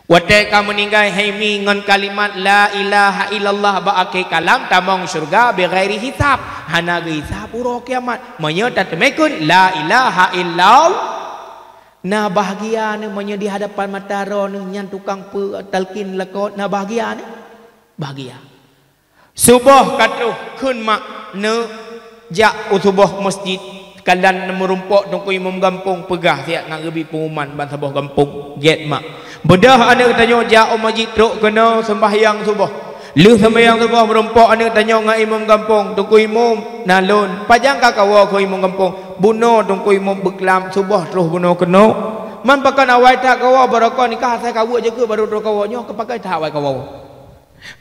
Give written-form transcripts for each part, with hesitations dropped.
Watai kamu meninggal haimi ngon kalimat la ilaha illallah ba'ake kalam tamong syurga bighairi hisab hana hisab uro kiamat menyata temekun la ilaha illallah na bahagia ni menye di hadapan mataro ni nyan tukang talkin lekot na bahagia ni bahagia subuh katuh kun mak ne jak usubuh masjid kalan merumpok tungku imam gampung pegah siap nak gebi pengumuman ban sebuah gampung get mak bedah anak tanya jak masjid truk kena sembahyang subuh lu sembahyang subuh merumpok anak tanya ngak imam gampung tungku imam nalun pajang kakawa ko imam gampung buno tungku imam beklam subuh terus buno kena man pakan awai tak kawa barakah nikah saya kawa je ke baru terus kawanya kepakai tak awai kawa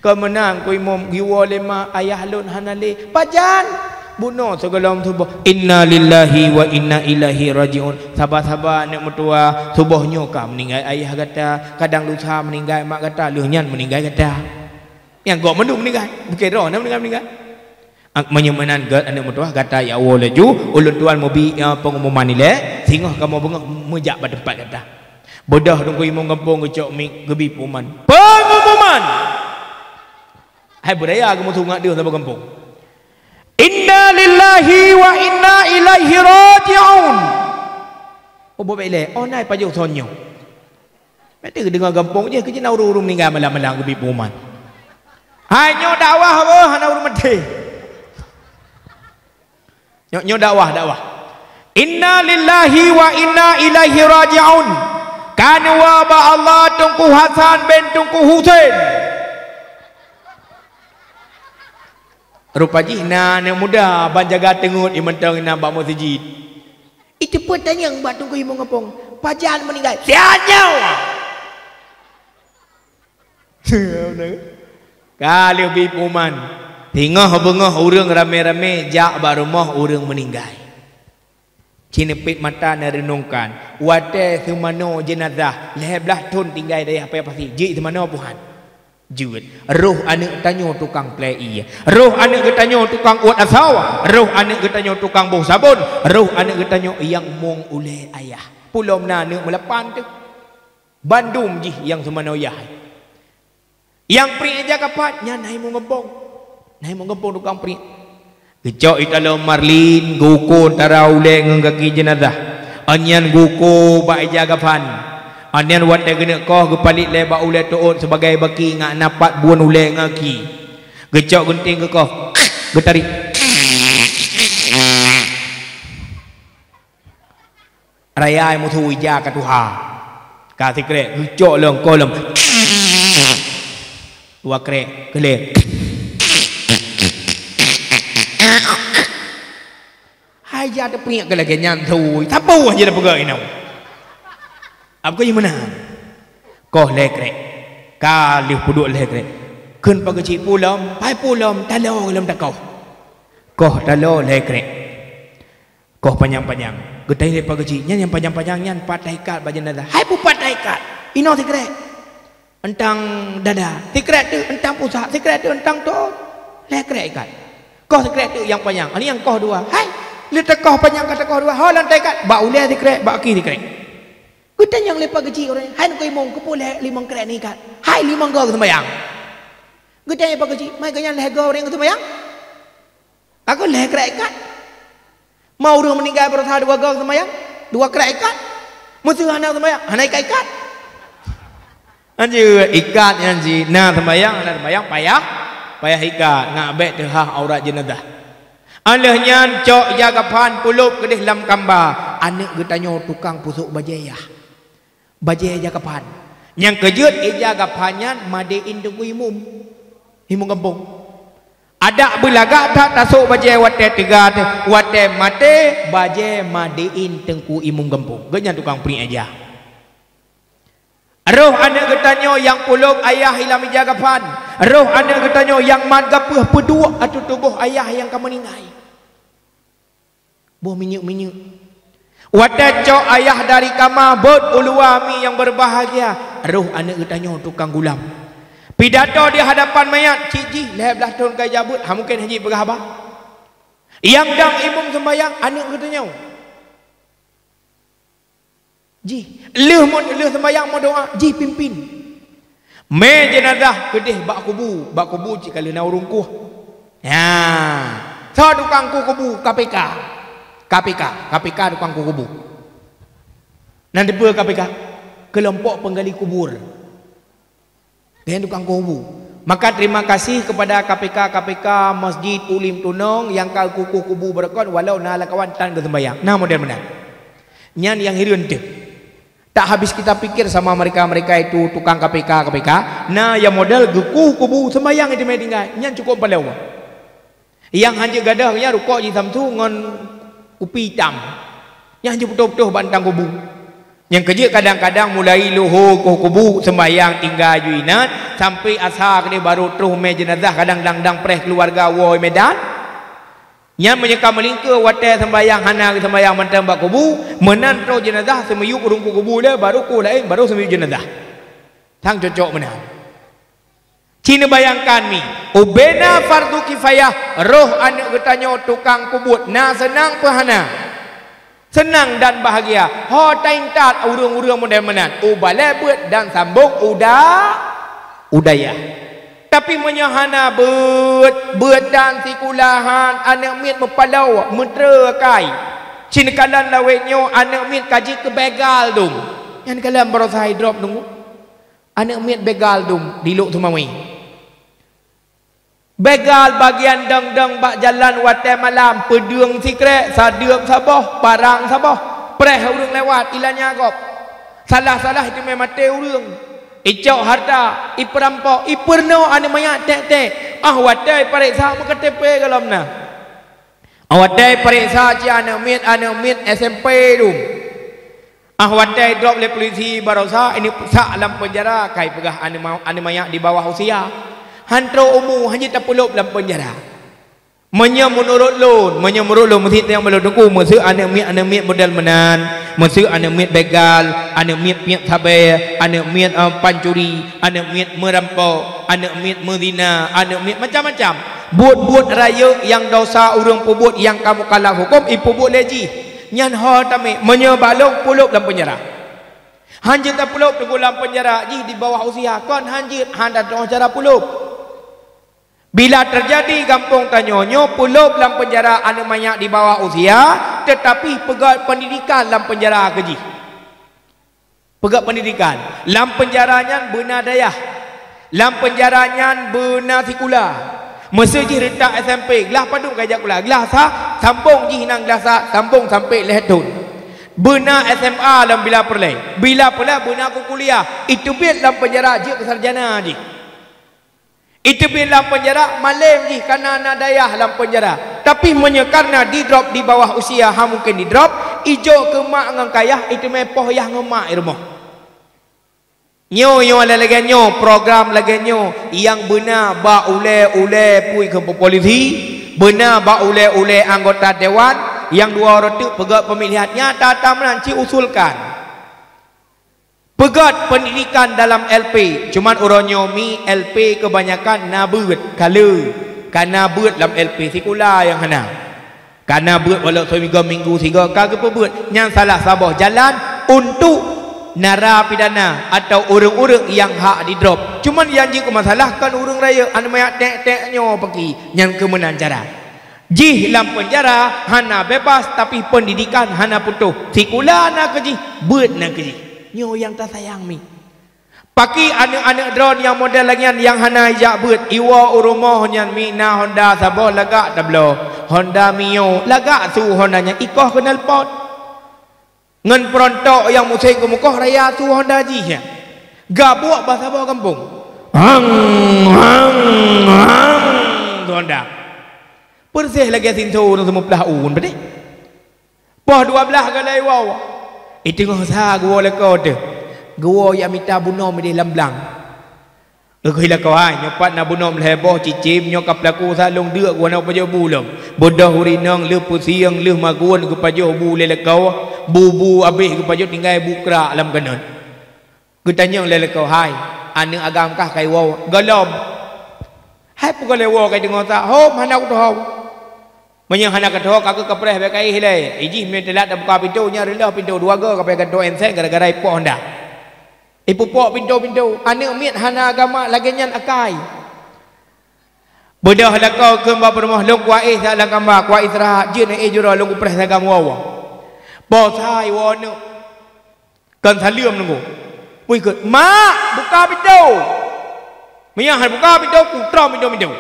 kemenang ko imam giwa lema ayah lun hanale pajan bunuh segala subuh inna lillahi wa inna ilaihi rajiun sabar-sabar anak mertua subuhnya kah meninggal ayah kata kadang lusa meninggal mak kata lehnya meninggal kata yang gak mendung meninggal bukan roh nak meninggal menyemanan gat anak mertua kata ya Allah laju ulun tuan mobi pengumuman ni le sehingga kamu bengak mejak pada tempat kata bodoh tunggu imam kampung kecok mik gebi pengumuman hai budaya kamu tunggu dia sama kampung inna lillahi wa inna ilaihi raji'un. Oh boleh le. Oh naik pajak sonyo. Mesti dengar gampang je kerja nak urung meninggal malam-malam ke pengumuman. Hanya dakwah apa hana urung mati. Nyo dakwah. Inna lillahi wa inna ilaihi raji'un. Kanu wa ba Allah Tunku Hasan bin Tunku Husain. Rupa jihna yang muda banjaga tengut imentang ina bak masjid. Itu pun tanya mbak tunggu imam ngapong. Pajan meninggal. Sianyau. Kali bi puman. Tengah bengah urang rame-rame jak ba rumah urang meninggal. Cinepit mata narenungkan. Wate semano jenazah lehbelah tun tinggal dari apa pasti. Ji semano puhan. Jual roh anak tanya tukang play roh anak tanya tukang uat asawa roh anak tanya tukang bau sabun roh anak tanya yang mong oleh ayah pulau mana anak melapan tu Bandung ji yang semana ayah yang peri aja kapat nya naik mau ngempong tukang peri kecok italo marlin guko tara ule ngengkaki jenazah anyan guko ba aja kapan anian wat kena kau kepalit lebak ulai tuut sebagai baki ngak napat buan ulai ngaki gecok gunting ke kau getari raya yang mutu ija ke tuha kasih krek gecok long kolom dua krek kelek hai ja ada punya ke lagi nyantu tapu aja dah pegang ini apa yang mana? Kau lekrek, kali puduk lekrek. Kun pagi pulam, pai pulam, talo dalam takau. Kau talo lekrek. Kau panjang-panjang. Getai lepas pagi yang panjang-panjang yang patai kat bajan dada. Hai pu patai kat. Ino tikrek. Entang dada. Tikrek tu entang pusat. Tikrek tu entang tu lekrek kat. Kau tikrek tu yang panjang. Ini yang kau dua. Hai, letak kau panjang kata kau dua. Hau lantai kat. Bak ulai tikrek, bak ki tikrek. Kita yang lepas kecil orang, hai nak kau imong kepulih limang kerek ni kat, hai limang gol sembayang. Kita yang lepas kecil, mai kau yang leh gol orang sembayang. Aku leh kerek kat. Mau orang meninggal berusaha dua gol sembayang, dua kerek kat. Musuh anak sembayang, anak ikat. Anjir ikat anjir, nah sembayang payah ikat, ngak bet tehah aurat jenazah. Alahnya cok jagapan pulup kedih lam kamba, anak getanya tukang pusuk bajayah. Bajai jagapan yang kejut jagapannya madein tunggu imum kampung ada belagak tak tasuk bajai wate tiga wate mate bajai madein tengku imum kampung ganya tukang peri aja roh anak getanya yang pulup ayah hilang jagapan roh anak getanya yang madgapuh pedua atau tubuh ayah yang kamu meninggal boh minyuk wadah cok ayah dari kamah bot uluami yang berbahagia roh anak getanya tukang gulam pidato di hadapan mayat ciji lebelah tahun kai jabut mungkin haji berhabah yang dang imum sembayang anak getanya Ji, leh sembahyang mau doa, ji pimpin. Me jenazah kedih bak kubu cik kali na urung kuh. Ya. Sa tukang kubu KPK tukang kubu. Nanti apa KPK? Kelompok penggali kubur. Dia tukang kubu. Maka terima kasih kepada KPK Masjid Ulim Tunong yang kau kuku kubu berkon walau nala kawan tan ke sembahyang. Nah model benar. Nyan yang hirun tu. Tak habis kita pikir sama mereka itu tukang KPK. Nah yang model geku kubu sembahyang itu medinggai. Nyan cukup palewa. Yang hanya gadahnya rukuk di samtu ngon upi hitam. Yang hanya betul-betul bantang kubu. Yang kerja kadang-kadang mulai luhur kubu sembahyang tinggal juinat sampai asar ni baru terus me jenazah kadang dang preh keluarga woi medan. Yang menyeka melingka watai sembahyang hana sembahyang mantan bak kubu menan terus jenazah semuyuk urung kubu dia baru ku lain baru semuyuk jenazah. Tang cocok menan. Cina bayangkan mi ubena fardu kifayah roh anak getanyo tukang kubut na senang pahana. Senang dan bahagia. Ho taintat urang-urang model menan. Ubale buat dan sambung udaya. Tapi menyahana buat dan sikulahan anak mit mepalau mentra kai. Cina kalan lawetnyo anak mit kaji ke begal dum. Yang kalan berosai drop dum. Anak mit begal dum diluk tumawi. Begal bagian deng bak jalan watai malam pedung sikret sadeup sabah parang sabah preh urang lewat ilanya gop salah itu memang mate urang icau harta iperampok iperno ane mayak tek watai pariksa makatepe kalamna watai pariksa ci ane mit SMP dum watai drop le polisi barosa ini sak dalam penjara kai pegah ane mayak di bawah usia. Hantro umum hanya tak puluh dalam penjara. Menurut lon mesti yang belum tunggu mesti anak mit model menan, mesti anak mit begal, anak mit sabar, anak mit pancuri, anak mit merampok, anak mit mezina, anak mit macam-macam. Buat raya yang dosa urang pebut yang kamu kalah hukum ipu buat leji. Nyan ho tame menyebalong puluh dalam penjara. Hanjir tak puluh tunggu dalam penjara ji di bawah usia kon hanjir handa cara puluh. Bila terjadi kampung tanyonyo puluh dalam penjara anak mayak di bawah usia tetapi pegat pendidikan dalam penjara keji. Pegat pendidikan. Dalam penjaranya benar dayah. Dalam penjaranya benar sikula. Masa ji retak SMP gelah padung kajak kula. Gelah sah sambung ji nang gelah sah sambung sampai lehetun. Benar SMA dalam bila perlai. Bila perlai benar aku kuliah. Itu biar dalam penjara je kesarjana je. Itu bila penjara malam ni karena nadayah dalam penjara. Tapi karena di drop di bawah usia mungkin di drop ijo ke mak ngan kayah itu mepoh yang ngemak irmoh. Nyo ada lagi nyo program lagi nyo yang benar ba ule pui ke polisi, benar ba ule anggota dewan yang dua orang tu pegat pemilihannya tata menanci usulkan. Pegat pendidikan dalam LP. Cuman orang nyomi LP kebanyakan nabut kala. Karena buat dalam LP sikula yang hana. Karena buat walau seminggu tiga kali buat. Yang salah sabah jalan untuk narapidana atau orang-orang yang hak di drop. Cuman yang jika masalah kan orang raya anu mayak tek-teknya pergi yang kemenan cara. Jih dalam penjara hana bebas tapi pendidikan hana putus. Sikula nak keji, buat nak keji. Nyo yang tak sayang mi. Paki anak-anak drone yang model lagi yang hana jak buat iwa urumoh nyan mi na Honda sabah lagak tablo. Honda Mio lagak su Hondanya ikoh kenal pot. Ngan perontok yang musik ke mukoh raya su Honda ji ya. Gabuak bahasa bawah kampung. Hang Honda. Persih lagi sinto nang semua belah un betul. Poh 12 galai wow. Itu ngasa gua lekau tu. Gua yang minta bunuh di lamblang. Gua hilang kau hai nyopat na bunuh leboh cicim nyokap laku salung dek gua nak pajo bulung. Bodoh urinang le pusiang le magun gua pajo bu le lekau. Bu habis gua pajo tinggal bukra dalam kanan. Gua tanya le lekau hai, anu agam kah kai wow? Galom. Hai pukul le wow kai dengar tak? Ho mana aku tahu. Menyang hana kedua kakak kepreh bekai hilai. Iji mentelat dah buka pintunya rendah pintu dua ke kapai kedua ensen gara-gara ipoh hendak. Ipu pok pintu-pintu. Anak miat hana agama lagi nyan akai. Bedah lah kau ke bapa rumah long kuai dalam gambar kuai istirahat je nak ejura long kupreh sagam wawa. Bosai wana. Kan saliam nunggu. Woi ke mak buka pintu. Menyang han buka pintu ku tram pintu.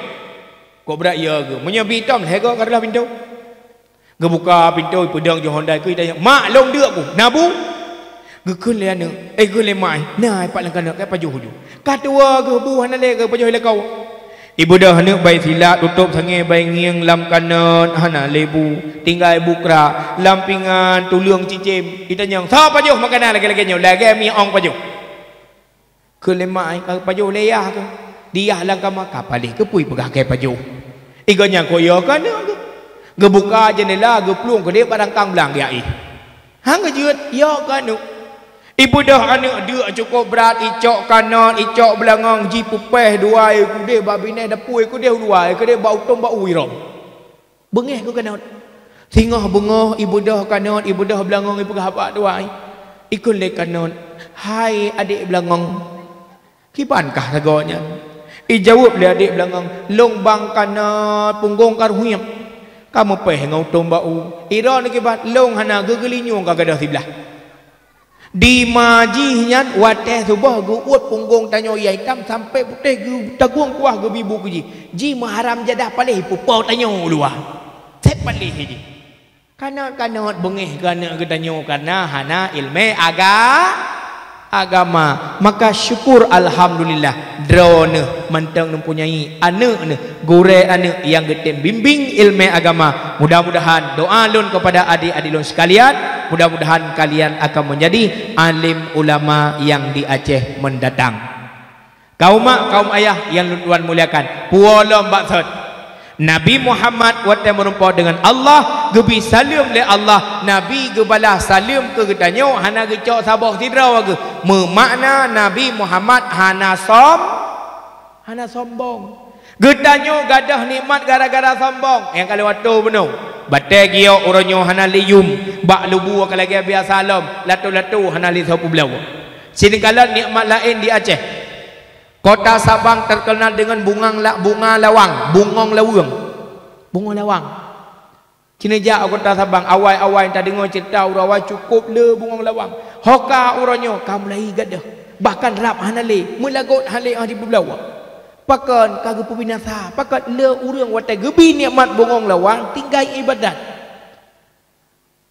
Kau berat ya ke? Menyabi hitam lah ke adalah pintu. Ke buka pintu pedang je Honda ke tanya, "Mak long dia aku." Nabu. Ke kun le anak. Kun le mai. Nah, pak lang kana ke pajuh hujung. Katua ke bu hana le ke pajuh le kau. Ibu dah anak bayi silat tutup sangai bayi ngiang lam kanan hana lebu tinggal bukra lampingan tulung cicim kita nyang sa pajuh makanan lagi-lagi nyo lagi mi ong pajuh. Kun le mai ke pajuh le ya ke. Dia lang kama kapalih ke pui pegah ke pajuh. Iganya koyo kan ge buka jendela ge pluang ke dia barang kang belang dia hang ge jeut yo kan ibu dah anak dia cukup berat icok kanan icok belangang ji pupeh duai ku dia babine dapui ku dia duai ke dia bau tom bau wirong bengeh ku kanan singah bengah ibu dah kanan ibu dah belangang ibu apa duai ikun le kanan hai adik belangang kipankah sagonya jawab le adik belangang long bang kana punggung karhuyam kamu peh ngau tombau ira ni kibat long hana gegelinyung ka gadah sebelah di majihnya wateh subah gu uat punggung tanyo yai tam sampai putih gu taguang kuah gu bibu ku ji maharam jadah palih pupau tanyo luah set palih ji kana bengeh kana ge tanyo kana hana ilmu agama maka syukur alhamdulillah drone mentang mempunyai anak ne gore anak yang getem bimbing ilmu agama mudah-mudahan doa lun kepada adik-adik lun sekalian mudah-mudahan kalian akan menjadi alim ulama yang di Aceh mendatang kaum mak kaum ayah yang tuan muliakan puala maksud Nabi Muhammad wate merupa dengan Allah gebi salim le Allah Nabi gebalah salim ke getanyo hana gecok sabah tidraw ge memakna Nabi Muhammad hana sombong getanyo gadah nikmat gara-gara sombong yang kalau waktu benou batai gio uronyo hana liyum bak lubu kalagi biasa alam latu-latu hana li sapu belau sini kala nikmat lain di Aceh Kota Sabang terkenal dengan bunga lawang, bunga lawang. Cineja kota Sabang, awai-awai tak dengar cerita urawai cukup le bunga lawang. Hoka uronyo kamu lahi gadah. Bahkan rap hanale, mulagot hale di belau. Pakan kagak pembinasa, pakan le urang watai gebi nikmat bunga lawang tinggal ibadat.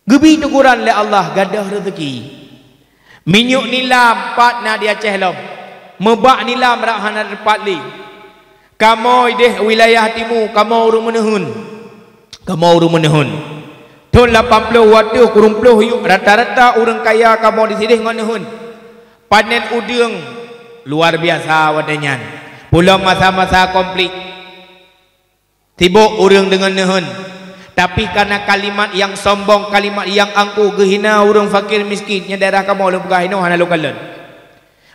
Gebi teguran le Allah gadah rezeki. Minyuk nilam pat na dia Aceh lom. Mebak nilam rak hana depat li. Kamu ideh wilayah timu, kamu urung menehun. Tahun 80 waktu kurung puluh yuk rata-rata orang kaya kamu di sini ngonehun. Panen udang luar biasa wadanya. Pulau masa-masa konflik. Tibuk orang dengan nehun. Tapi karena kalimat yang sombong, kalimat yang angkuh, gehina orang fakir miskinnya daerah kamu lu pegah hino hana lukalan.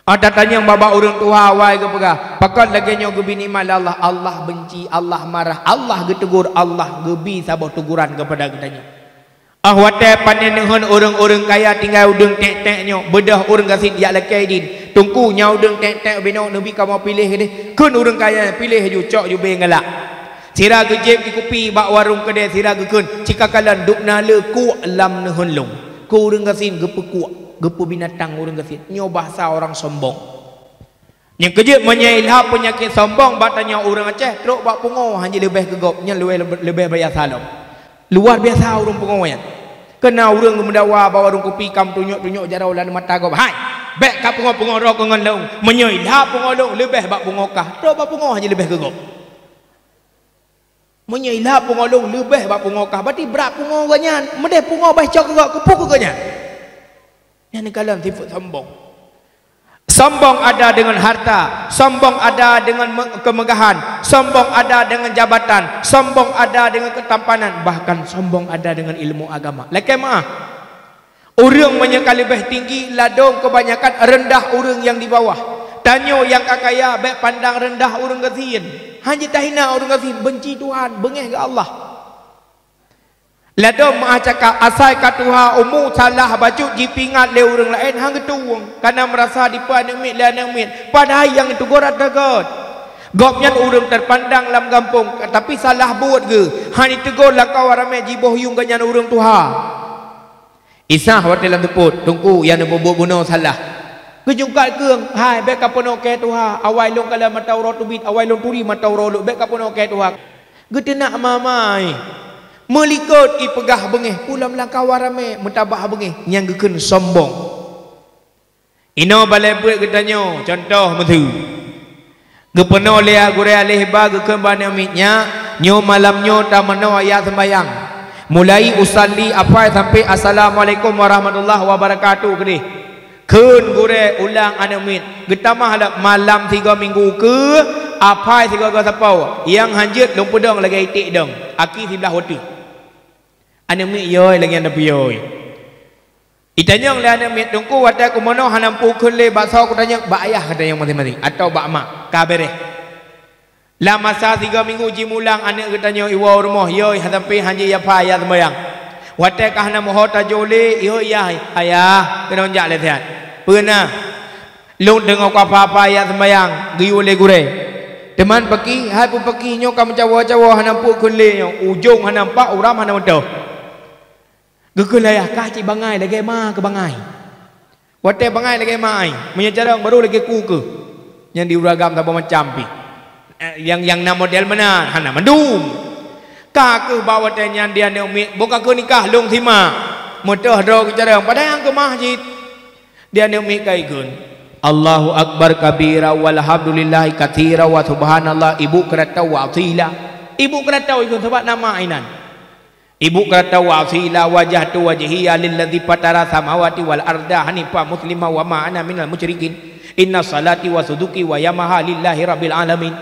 Ada tanya bapa orang tua awai ke pegah. Pakat lagi nyo gebi nikmat Allah. Allah benci, Allah marah, Allah getegur, Allah gebi sabah teguran kepada katanya. Wate panen dengan orang-orang kaya tinggal udang tek-tek nyo. Bedah orang kasih dia lakai din. Tungku nya udang tek-tek beno nabi kamu pilih ke ni. Kun orang kaya pilih ju cok ju be ngelak. Sira gejep di kopi bak warung kedai sira gekun. Cika kalan duk nale ku lam nehun long. Ku orang kasih gepekuak. Gepu binatang orang kasih nyo bahasa orang sombong yang kerja menyailhap penyakit sombong batanya orang Aceh teruk bak pungo hanya lebih gegopnya lebih bayar salam luar biasa orang pungo ya kena orang mendawa bawa orang kopi kam tunjuk-tunjuk jarau lan mata gop hai bek ka pungo-pungo ro kongon long menyailhap pungo long lebih bak pungo kah teruk bak pungo hanya lebih gegop menyailhap pungo long lebih bak pungo kah berarti berat pungo ganyan medeh pungo bah cok gegop kepuk ganyan. Yang negara sifat sombong. Sombong ada dengan harta, sombong ada dengan kemegahan, sombong ada dengan jabatan, sombong ada dengan ketampanan, bahkan sombong ada dengan ilmu agama. Lekai maaf. Orang menyekali lebih tinggi, ladong kebanyakan rendah orang yang di bawah. Tanyo yang kakaya baik pandang rendah orang kasihin. Hanya tahina orang kasihin benci Tuhan, bengeh ke Allah. Lado mak cakap asal kat Tuhan umur salah baju dipingat le orang lain hang tuang karena merasa dipan mit le mit padahal yang itu gorat dagat gopnya orang terpandang dalam kampung tapi salah buat ke han ditegur lah kau ramai jiboh yung ganyan orang Tuhan isah hotel dalam teput tungku yang buat bunuh salah kejungkat keung hai bek kapono ke Tuhan awai long kala matau rotubit awai long turi matau rolu bek kapono ke Tuhan getenak mamai melikut ipegah bengih pulam langkah warame mentabah bengih yang gekeun sombong ino balai buat getanyo contoh mentu gepeno lea gure alih ba gekeun bana mitnya nyo malamnyo tamano ayat sembayang mulai usalli apa sampai assalamualaikum warahmatullahi wabarakatuh gede keun gure ulang anamit getamah lah malam 3 minggu ke apa 3 ke sapau yang hanjut long pedang lagi itik dong aki sebelah hotu anamit yoy lagi anda piyoy itanyong le anamit tungku wadah kumono hanampu keun le bakso aku tanya bak ayah katanya masing-masing atau bak mak kabere lah masa 3 minggu jimulang anak katanya iwa rumah yoy sampai hanji apa ayat sembayang wadah kah nama hota jole yoy ya ayah kena onjak le sehat pernah lu dengar apa-apa ayat sembayang giu le gure teman pergi hai pun pergi nyo kam cawa-cawa hanampu keun le nyo ujung hanampak uram hanam dah gekun layah kah cik bangai lagi mah ke bangai wate bangai lagi mai menyejarang baru lagi ku ke yang diuragam tak macam pi yang nama model mana hana mandum kah ke bawa tenyan dia ne umi buka ke nikah long thima mutah ro kejarang pada yang ke masjid dia ne umi kai gun Allahu akbar kabira walhamdulillah katsira wa subhanallah ibu kerata wa asila ibu kerata itu sebab nama ainan ibu kata wasila wajah tu wajhiya lilladzi fatara samawati wal arda hanifa muslima wa ma ana minal musyrikin inna salati wa suduki wa yamaha lillahi rabbil alamin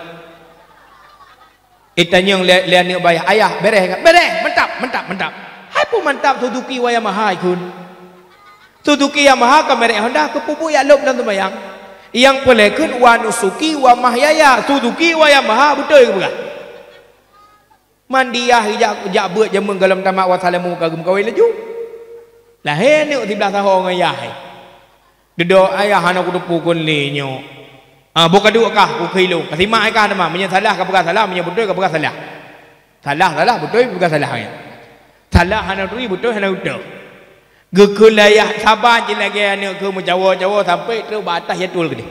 itanyong le bayah ayah bereh mentap hai pun mentap suduki wa yamaha kun suduki yamaha ka merek honda ke pupu ya lop dalam bayang yang boleh kun wa nusuki wa mahyaya suduki wa yamaha betul ke bukan mandiah jak beut jamun galam tamak wasalamu kagum kawin laju lah he ni 13 tahun ayah dedok ayah anak ku depu kun le nyo bukan duk kah ku kilo kasima ai kah nama menyang salah ka bukan salah menyang betul ka bukan salah salah betul bukan salah ya salah anak tu betul anak betul gekul ayah sabar je lagi anak ke menjawa sampai tu atahiyatul gede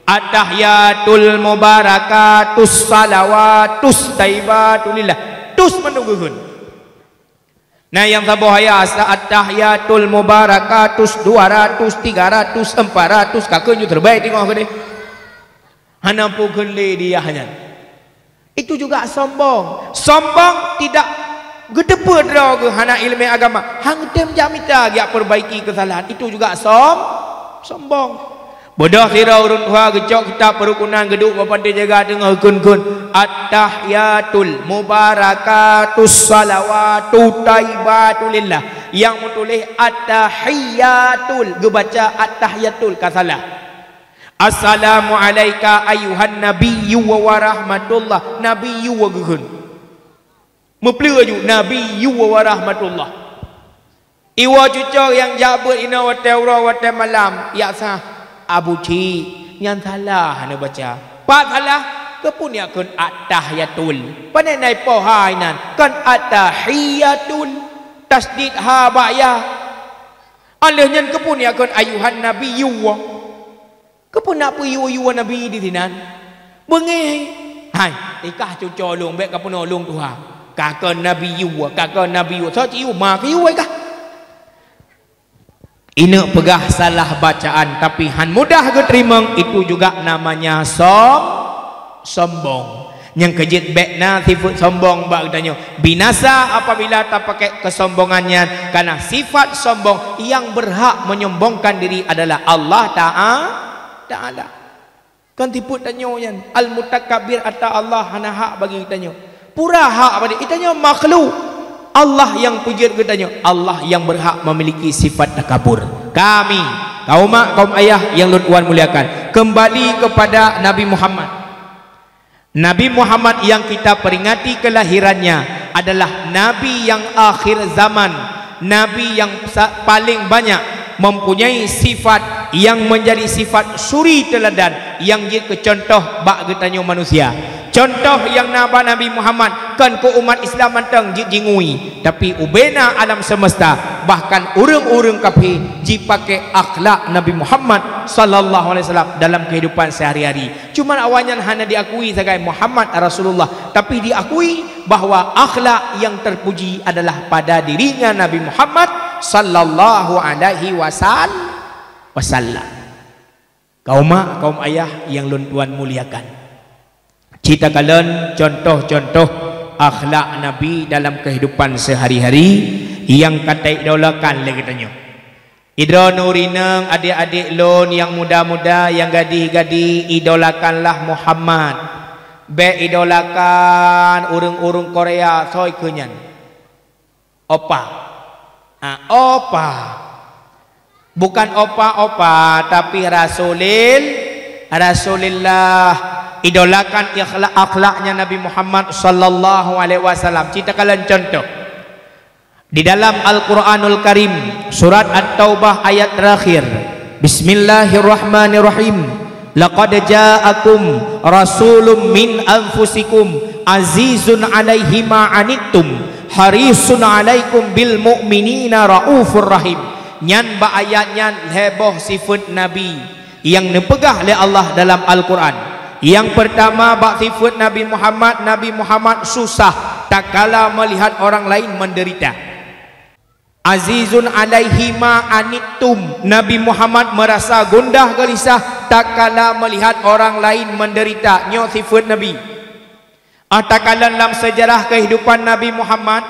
atahiyatul mubarakatus salawatus taibatulillah tus menungguhun nah yang sabohaya at-tahiyatul mubarakatus 200 300 400 kakaknya terbaik tengok ke dia hana pukul le dia hanya itu juga sombong tidak gedepa draw ke hana ilmu agama hang tem jamita dia perbaiki kesalahan itu juga sombong bodoh sira urun Tuhan gecok kitab perukunan geduk bapa dia jaga dengar kun at-tahiyatul mubarakatus salawatu taibatulillah yang menulis at-tahiyatul gebaca at-tahiyatul kasalah assalamu alayka ayuhan nabiyyu wa rahmatullah nabiyyu wa gun mepleu nabiyyu wa rahmatullah iwa cucok yang jabut ina wa tawra wa malam ya sah Abu Ci yang salah anda baca pak salah kepunyakan at-tahiyatul pada naik pohai nan kan at-tahiyatul tasdid ha ba'ya alehnya kepunyakan ayuhan nabiyyu kepunak pu nabi di sinan bengih hai ikah cuco long bek kapuno long Tuhan kakak nabiyyu so ciu mak yu kah ini pegah salah bacaan tapi han mudah keterima itu juga namanya sombong yang kejit bekna sifat sombong bak tanya binasa apabila tak pakai kesombongannya karena sifat sombong yang berhak menyombongkan diri adalah Allah Ta'ala kan tipu tanya yan al mutakabbir atau Allah hana hak bagi tanya pura hak pada itanya makhluk Allah yang pujir katanya Allah yang berhak memiliki sifat takabur kami kaum ayah yang Tuhan muliakan kembali kepada Nabi Muhammad yang kita peringati kelahirannya adalah Nabi yang akhir zaman, Nabi yang paling banyak mempunyai sifat yang menjadi sifat suri teladan yang dia kecontoh bak getanyo manusia. Contoh yang Nabi Muhammad kan ke umat Islam mantang jingui, tapi ubena alam semesta bahkan urang-urang kafir dipakai akhlak Nabi Muhammad sallallahu alaihi wasallam dalam kehidupan sehari-hari. Cuma awalnya hanya diakui sebagai Muhammad Rasulullah, tapi diakui bahwa akhlak yang terpuji adalah pada dirinya Nabi Muhammad sallallahu alaihi wasallam. Kaum mak, kaum ayah yang lun tuan muliakan, cerita kalian contoh-contoh akhlak Nabi dalam kehidupan sehari-hari yang kata idolakan lagi tanya. Idra nurineng adik-adik lon yang muda-muda yang gadis-gadis, idolakanlah Muhammad. Be idolakan urung-urung Korea soy kenyan. Opa. Opa. Bukan opa-opa tapi Rasulillah. Idolakan akhlaknya Nabi Muhammad sallallahu alaihi wasallam. Cerita kalian contoh di dalam Al-Quranul Karim surat At-Taubah ayat terakhir. Bismillahirrahmanirrahim. Laqad ja'akum rasulun min anfusikum azizun alaihi ma anittum harisun alaikum bil mu'minina raufur rahim. Nyan ba ayat nyan heboh sifat Nabi yang dipegah oleh Allah dalam Al-Quran. Yang pertama bak sifat Nabi Muhammad susah tak kala melihat orang lain menderita. Azizun alaihi ma anittum, Nabi Muhammad merasa gundah gelisah tak kala melihat orang lain menderita. Nyo sifat Nabi. Tak kala dalam sejarah kehidupan Nabi Muhammad,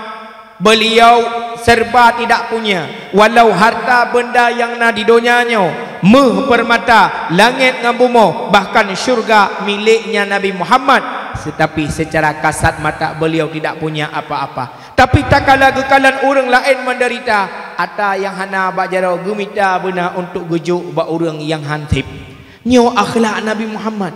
beliau serba tidak punya, walau harta benda yang na di dunianya, permata, langit dengan bumi, bahkan syurga miliknya Nabi Muhammad, tetapi secara kasat mata beliau tidak punya apa-apa. Tapi tak kala gekalan orang lain menderita, ada yang hana bak jarau gemita benar untuk gejuk bak orang yang hantip. Nyo akhlak Nabi Muhammad.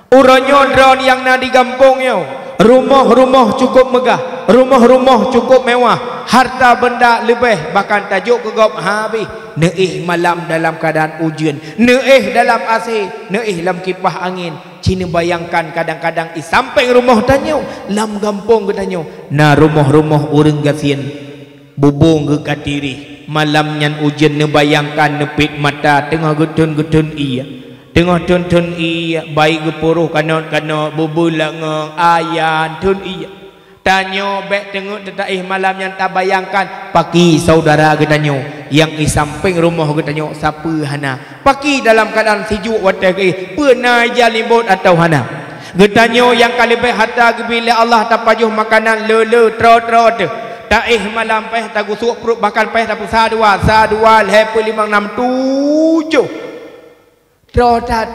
Uranyo drone yang na di kampungnya, rumah-rumah cukup megah, rumah-rumah cukup mewah, harta benda lebih, bahkan tajuk kegop habis. Neih malam dalam keadaan ujian, neih dalam AC, neih dalam kipas angin. Cina bayangkan kadang-kadang di samping rumah tanya, lam gampung ke tanya, nah rumah-rumah orang gasian bubung ke katiri. Malam nyan ujian ne bayangkan nepit mata tengah getun-getun iya. Tengah tun iya, baik gepuruh kanot-kanot bubulang ayan tun iya. Tanyo bek tengok tetaih malam yang tak bayangkan pagi saudara getanyo yang di samping rumah getanyo siapa hana pagi dalam keadaan sejuk watai ke pernah jalibut atau hana getanyo yang kali baik harta bila Allah tak pajuh makanan lele trot taih malam peh tak gusuk perut bahkan peh tak sadua lepe 5 6 7 trotat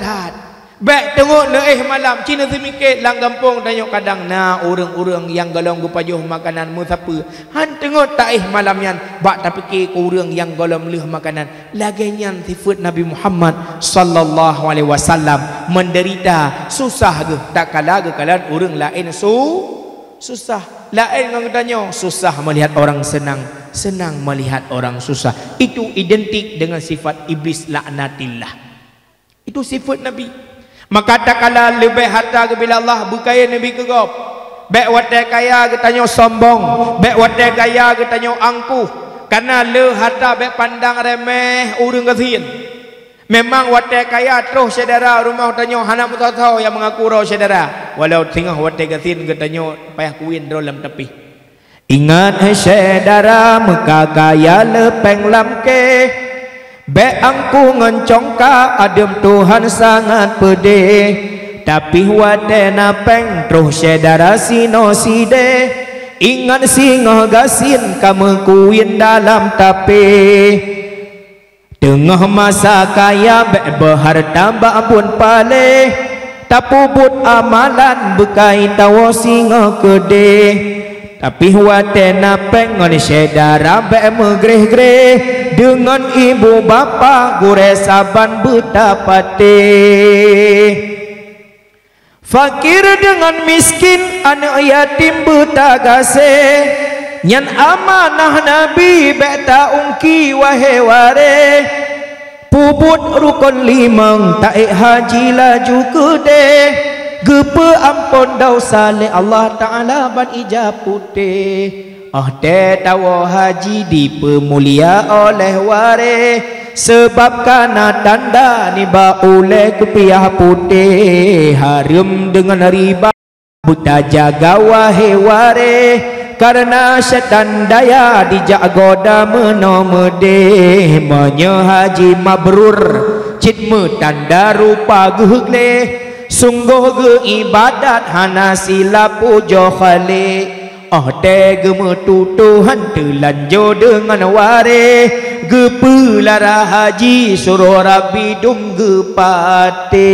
baik tengok neih malam Cina semikit lang kampung tanya kadang na orang-orang yang golong gupajuh makanan musapa han tengok taih malam yan bak tak fikir orang yang golong leh makanan laganya sifat Nabi Muhammad sallallahu alaihi wasallam menderita susah ke tak kala ke kalian orang lain susah lain ngang tanya susah melihat orang senang melihat orang susah. Itu identik dengan sifat iblis laknatillah. Itu sifat Nabi. Maka tak kala lebih harta ke bila Allah bukaya Nabi kegop. Bek watai kaya ke tanya sombong, bek watai kaya ke tanya angkuh. Karena le harta bek pandang remeh urang kasihan. Memang watai kaya terus saudara rumah tanya hana mutau yang mengaku roh saudara. Walau tengah watai kasihan ke tanya payah kuin dalam tepi. Ingat hai saudara muka kaya lepeng lamke. Be angku ngencongka adem Tuhan sangat pedih, tapi wadena peng terus saudara sino side. Ingat singoh gasin kamu kuin dalam tapi tengah masa kaya be berharta bapun pale tapubut amalan bekai tawo singoh kede. Tapi wadena peng ngoni saudara be megreh-greh dengan ibu bapa gure saban betapate. fakir dengan miskin, anak yatim betagase, nyan amanah Nabi beta ungki wahe ware, puput rukun limang taik haji laju kede, gepe ampun dosa le Allah Ta'ala ban ijab putih. Te tawa haji dipemulia oleh ware, sebab karena tanda niba oleh kepiah putih, harum dengan riba buta jaga wahe ware, karena setan daya dijak goda menomede, menye haji mabrur citme tanda rupa gehle, sungguh ge ibadat hana sila pujo khali. Te gemetu Tuhan telanjo dengan ware, gepelara haji suruh Rabbi dum gepate.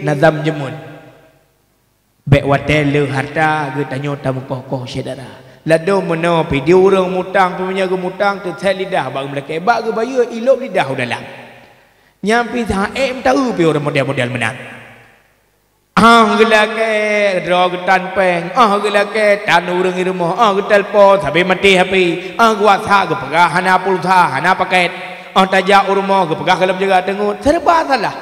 Nazam jemun bek watel harta ge tanyo tamu kokoh saudara. Lado meno pi di urang mutang pi menjaga mutang tu tel lidah bang mereka bak ge bayu ilok lidah dalam. Nyampi ta tahu pi orang model-model menang. Gelake draw getan peng, gelake tan urang di rumah, getelpo sampai mati hapi, gua tha ge pegah hana pulsa, hana paket, tajak urmo ge pegah dalam jaga tengut, serba salah.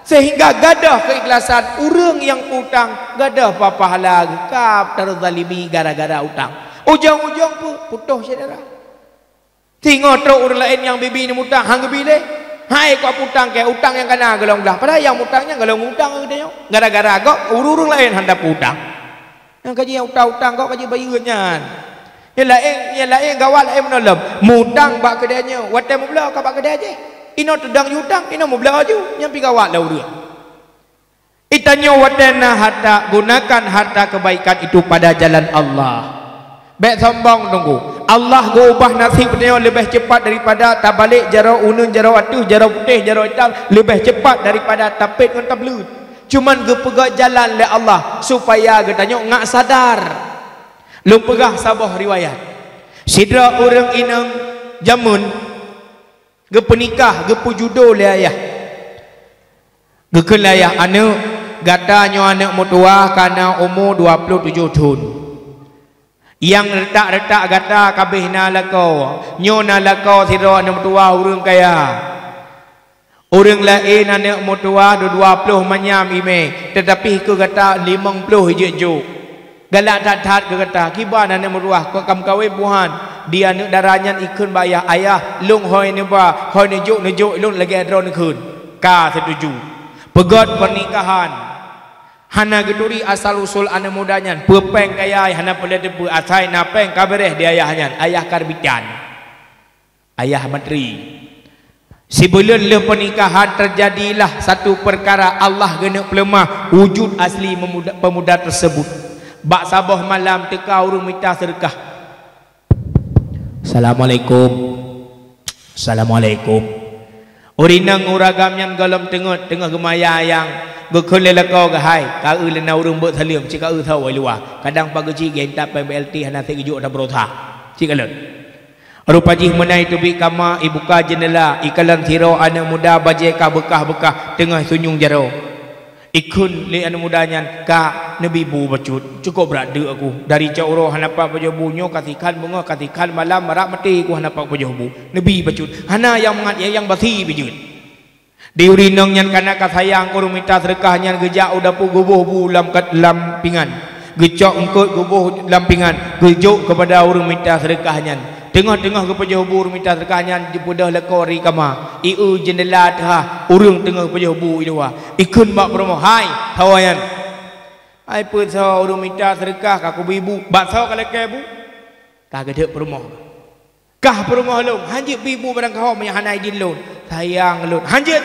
Sehingga gadah keikhlasan urang yang utang, gadah pahala kap terzalimi gara-gara utang. Ujung-ujung putus saudara. Tengok teruk orang lain yang bibi ni utang, hang gebile. Hai kau utang ke utang yang kena gelong belah, padahal yang utangnya gelong utang katanya. Gara-gara kau urung lain hendak utang. Yang kaji yang utang kau kaji bayarnya. Yang lain gawat lain menolong. Mutang bak kedainya, watai mau belah kau bak kedai aje. Ino tedang utang, ino mau belah aja. Yang pi gawat dah urang. Itanya watena harta, gunakan harta kebaikan itu pada jalan Allah. Baik sombong tunggu. Allah go ubah nasib dia lebih cepat daripada tabalik jarau unun jarau atuh jarau putih jarau hitam, lebih cepat daripada tapit dengan tablut. Cuman ge pegak jalan le Allah supaya ge tanya ngak sadar. Lu pegah sabah riwayat. Sidra orang inang jamun ge penikah ge pujudo le ayah. Ge kelayah anak gatanya anak mutua kana umur 27 tahun. Yang retak-retak gata kabeh na lakau, nyona lakau sira anak tua urang kaya. Urang lain anak mutua 20 manyam ime, tetapi ke gata 50 hijau. Galak tat-tat ke gata, kiban anak mutua kau kam kawin buhan, dia anak daranyan ikun bayah ayah, lung hoi ni ba, hoi ni juk lung lagi adron ikun. Ka setuju. Pegot pernikahan. Hana geduri asal usul anak mudanya pepeng kaya hana boleh debu asai napeng kabereh dia ayahnya ayah karbitan ayah menteri sebelum le pernikahan terjadilah satu perkara Allah genek pelemah wujud asli pemuda tersebut bak sabah malam teka urung minta sedekah. Assalamualaikum urinang uragam yang galam tengah gemaya yang gekole lakau gahai ka le na urung bot salium cika thau ai luar kadang pagi gen tak PBLT hana te gejuk dah berotha cika le rupa jih menai tubi kama ibuka jendela ikalan thiro anak muda baje ka bekah-bekah tengah sunyung jaro ikun le anak mudanya ka nabi bu bacut cukup berada aku dari cauro hanapa bajo bunyo katikan bunga katikan malam marak mati ku hanapa bajo bu nabi bacut hana yang mengat yang basi bijut diurinong nyan kana kasayang ko rumita sedekah nyan gejak udah pu gubuh bu lam pingan gecok engkut gubuh lampingan gejuk kepada urang minta sedekah nyan tengah-tengah kepada bu minta sedekah nyan dipudah lekori kama iu jendela tah urang tengah kepada bu idua ikun bak promo hai tawayan ai put so urang minta sedekah ka ku ibu bak so kaleke bu ka gedek promo kah promo long hanjit ibu barang kau menyahanai din lon sayang lon hanjit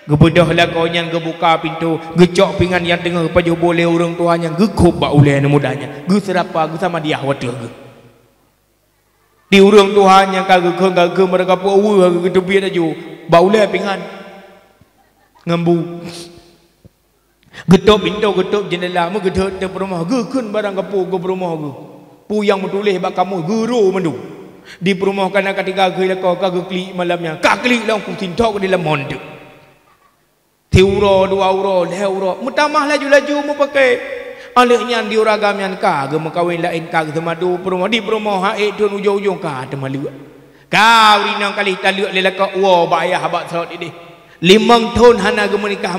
gebedah lah kau yang gebuka pintu gecok pingan yang tengah paju boleh orang tuanya gekop bak uleh mudanya ge serapa ge sama dia wadah ge di orang tuanya kagak ke mereka pu awu ge tebi aju bak uleh pingan ngembu getok pintu getok jendela mu gedek te rumah ge kun barang kapu ge rumah ge pu yang metulih bak kamu guru mendu di rumah kana ketika ge kau kagak klik malamnya kak klik lang ku tintok di dalam mondok Tiuro 2 euro, 2 euro. Mutamah laju-laju mu pakai. Alihnya di uragam yang ka, ge makawin lain ka ge madu perumahan di perumahan tun ujung-ujung ka ada malu. Kau rinang kali taluk lelaka wa bayah habak serot ini. 5 tahun hana ge menikah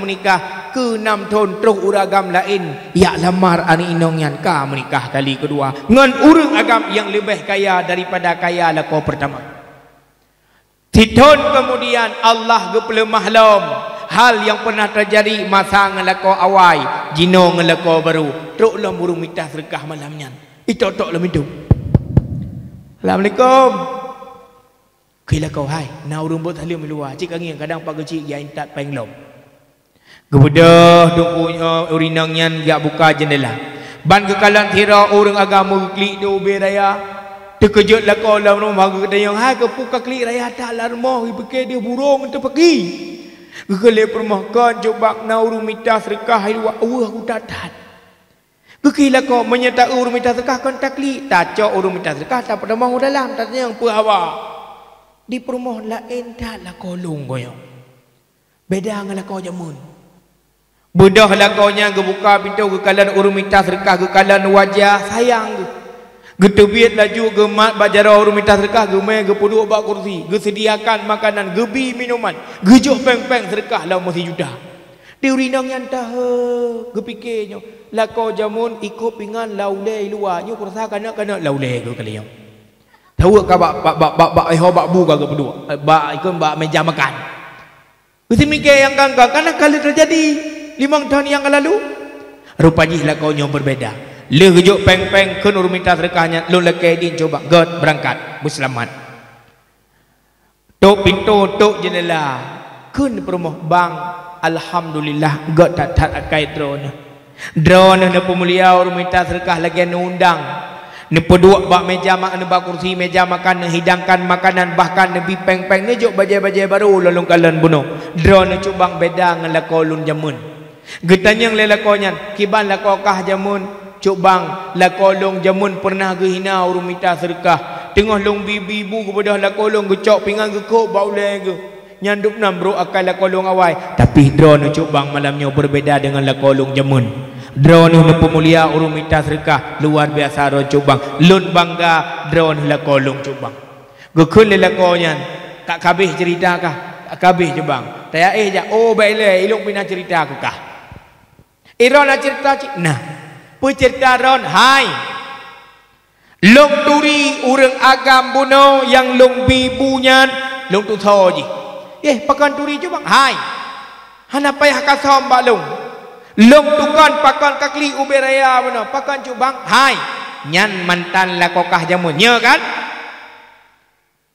ke 6 tahun terus uragam lain ya lamar ani inong yang ka menikah kali kedua ngan urang agam yang lebih kaya daripada kaya lako pertama. Tahun kemudian Allah ge pelemah lom hal yang pernah terjadi masa ngelako awai jino ngelako baru teruk lah burung minta sedekah malamnya itok-tok lah minum. Assalamualaikum. Kila kau hai na urung bot halim luar cik angin kadang pak kecil ya intat penglom. Kemudian duk urinang nyan ya buka jendela. Ban kekalan tira orang agama klik do beraya. Terkejut lah kau dalam rumah kedayang hai ke puka klik raya tak lah rumah pergi dia burung tu pergi. Kekele permahkan coba na urung minta sedekah luar aku tak tat. Kekila kau menyertai urung minta sedekah kan tak klik tak cok urung minta sedekah tak pada mau dalam tak yang apa awak. Di perumahan lain tak lah kolong kau yang beda dengan kau jamun budah lah kau yang buka pintu kekalan urung minta sedekah kekalan wajah sayang getebiat laju gemat bajara urung minta sedekah gemai gepuduk bak kursi gesediakan makanan gebi minuman gejuk peng-peng sedekah lah masih juta di urinang yang tahu gepikirnya lah kau jamun ikut pingan laulai luarnya kurasa kanak-kanak laulai ke kalian. Tahu ke bak bu ke berdua bak ikut bak meja makan mesti mikir yang kangkang karena kali terjadi 5 tahun yang lalu rupanya lah kau yang berbeza le gejuk peng-peng kun urung minta sedekahnya lu leke din coba god berangkat berselamat tok pintu tok jendela kun perumah bang alhamdulillah god tak akai drone na pemulia urung minta sedekah lagi undang nepo dua bak meja makan bak kursi meja makan hidangkan makanan bahkan nebi peng-peng nejuk bajai-bajai baru lolong kalan bunuh drone cubang beda dengan lakolun jamun getanyang lelakonya kiban lakokah jamun cubang lakolong jamun pernah gehina urung minta sedekah tengah long bibi-ibu kepada lakolong gecok pinggan gekok baulai ge nyandup nam bro akal lakolong awai tapi drone cubang malamnya berbeda dengan lakolong jamun. Drone na pemulia urung minta sedekah luar biasa ron cubang lun bangga drone la kolong cubang gekun le lakonyan tak kabeh cerita kah tak kabeh cubang taya ja oh baile ilung pina cerita aku kah iron na cerita cik nah pecerita ron hai long turi urang agam buno yang long bibunya long tu thoji pakan turi cubang hai hana payah kasom balung long tukan pakan kakli uberaya mana pakan cubang hai nyan mantan lakokah jamunnya kan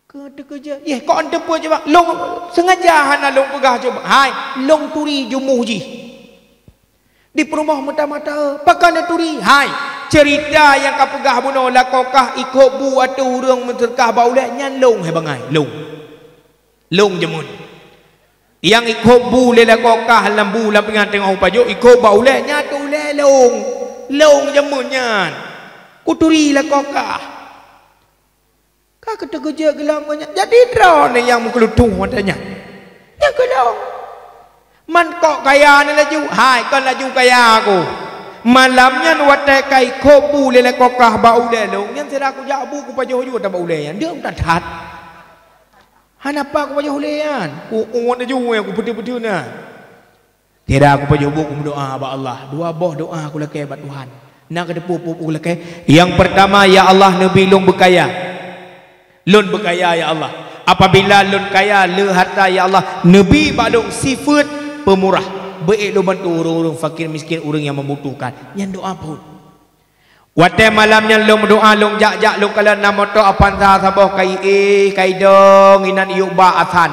kerja kok anda pun coba long sengaja hana long pegah cubang hai long turi jumuji di perumahan mata-mata pakan turi hai cerita yang kau pegah buno lakokah ikut bu atau urang menterkah baulai nyan long hai bangai long jamun yang ikut bu lela kokah lambu lampingan tengah upajo ikut baulai nyatu le long jamunnya kuturi la kokah kah kata kerja gelam banyak jadi drone yang mengkelutung matanya yang gelong man kok kaya ni laju hai kan laju kaya aku malamnya watai kai kobu lela kokah baulai long yang saya aku jabu ku pajo juga tak baulai yang dia tak tat hanapa aku pajo hulean uang aju yang aku betul-betul na tidak aku pajo buku doa ba Allah dua boh doa aku lakai ba Tuhan nak ada pupu aku lakai yang pertama ya Allah nabi lung berkaya lun berkaya ya Allah apabila lun kaya le harta ya Allah nabi badung sifat pemurah baik lu bantu orang-orang fakir miskin orang yang membutuhkan yang doa pun wate malamnya long doa long jak long kala namoto apan sabah kai dong inan iu ba asan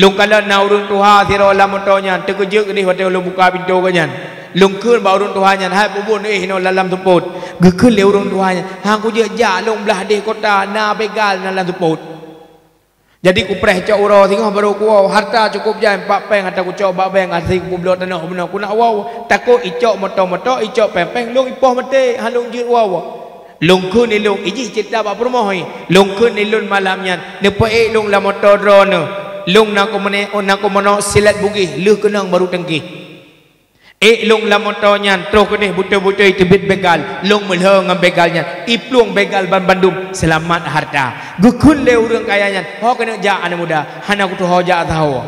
long kala na urun tuha siro lamotonya terkejut ni wate long buka pintu kanyan long keun ba urun tuhanya hai bubun no lalam tuput gekeun le urun tuhanya hang ku je jak long belah deh kota na begal na lalam tuput jadi ku preh cok uro tengok baru ku harta cukup je 4 peng atau ku cok bak beng asing ku blok tanah benar ku nak wow takut icok moto icok peng long ipoh mate halung jut wow long kun ni long iji cerita bak permoh ni long kun ni lun malamnya ne pe long la motor drone long nak komono silat bugih leuh kenang baru tengkih long la motornya terus kedeh buta-buta tebit begal long melha ngam begalnya ipluang begal ban bandum selamat harta gukun le urang kayanya ho kena ja anak muda hana kutu hoja tahu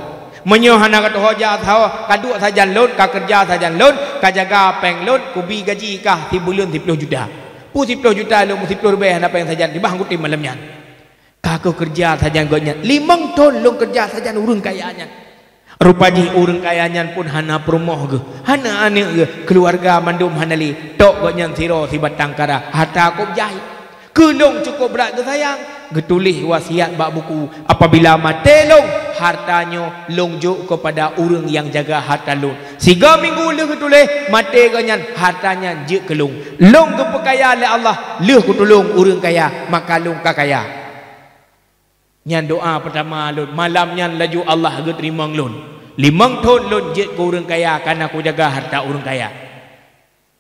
menyo hana kutu hoja tahu kaduk saja loan ka kerja saja loan ka jaga peng loan kubi gaji kah 10 bulan 10 juta pu 10 juta lo 10 lebih hana peng saja di bang kuti malamnya ka ko kerja saja gonya 5 tahun long kerja saja urang kayanya rupanya orang kayanya pun hana perumoh ke hana anak ke keluarga mandum hanali tok goknya siro si batang kara harta kop jahit kelong cukup berat ke sayang getulih wasiat bak buku apabila mati long hartanya longjuk kepada orang yang jaga harta long 3 minggu le getulih mati goknya hartanya je kelong long ke kaya oleh Allah leh kutulung orang kaya maka long ka kaya nyan doa pertama lun malam nyan laju Allah ge terima lun 5 tahun lun jet ku urang kaya karena aku jaga harta urang kaya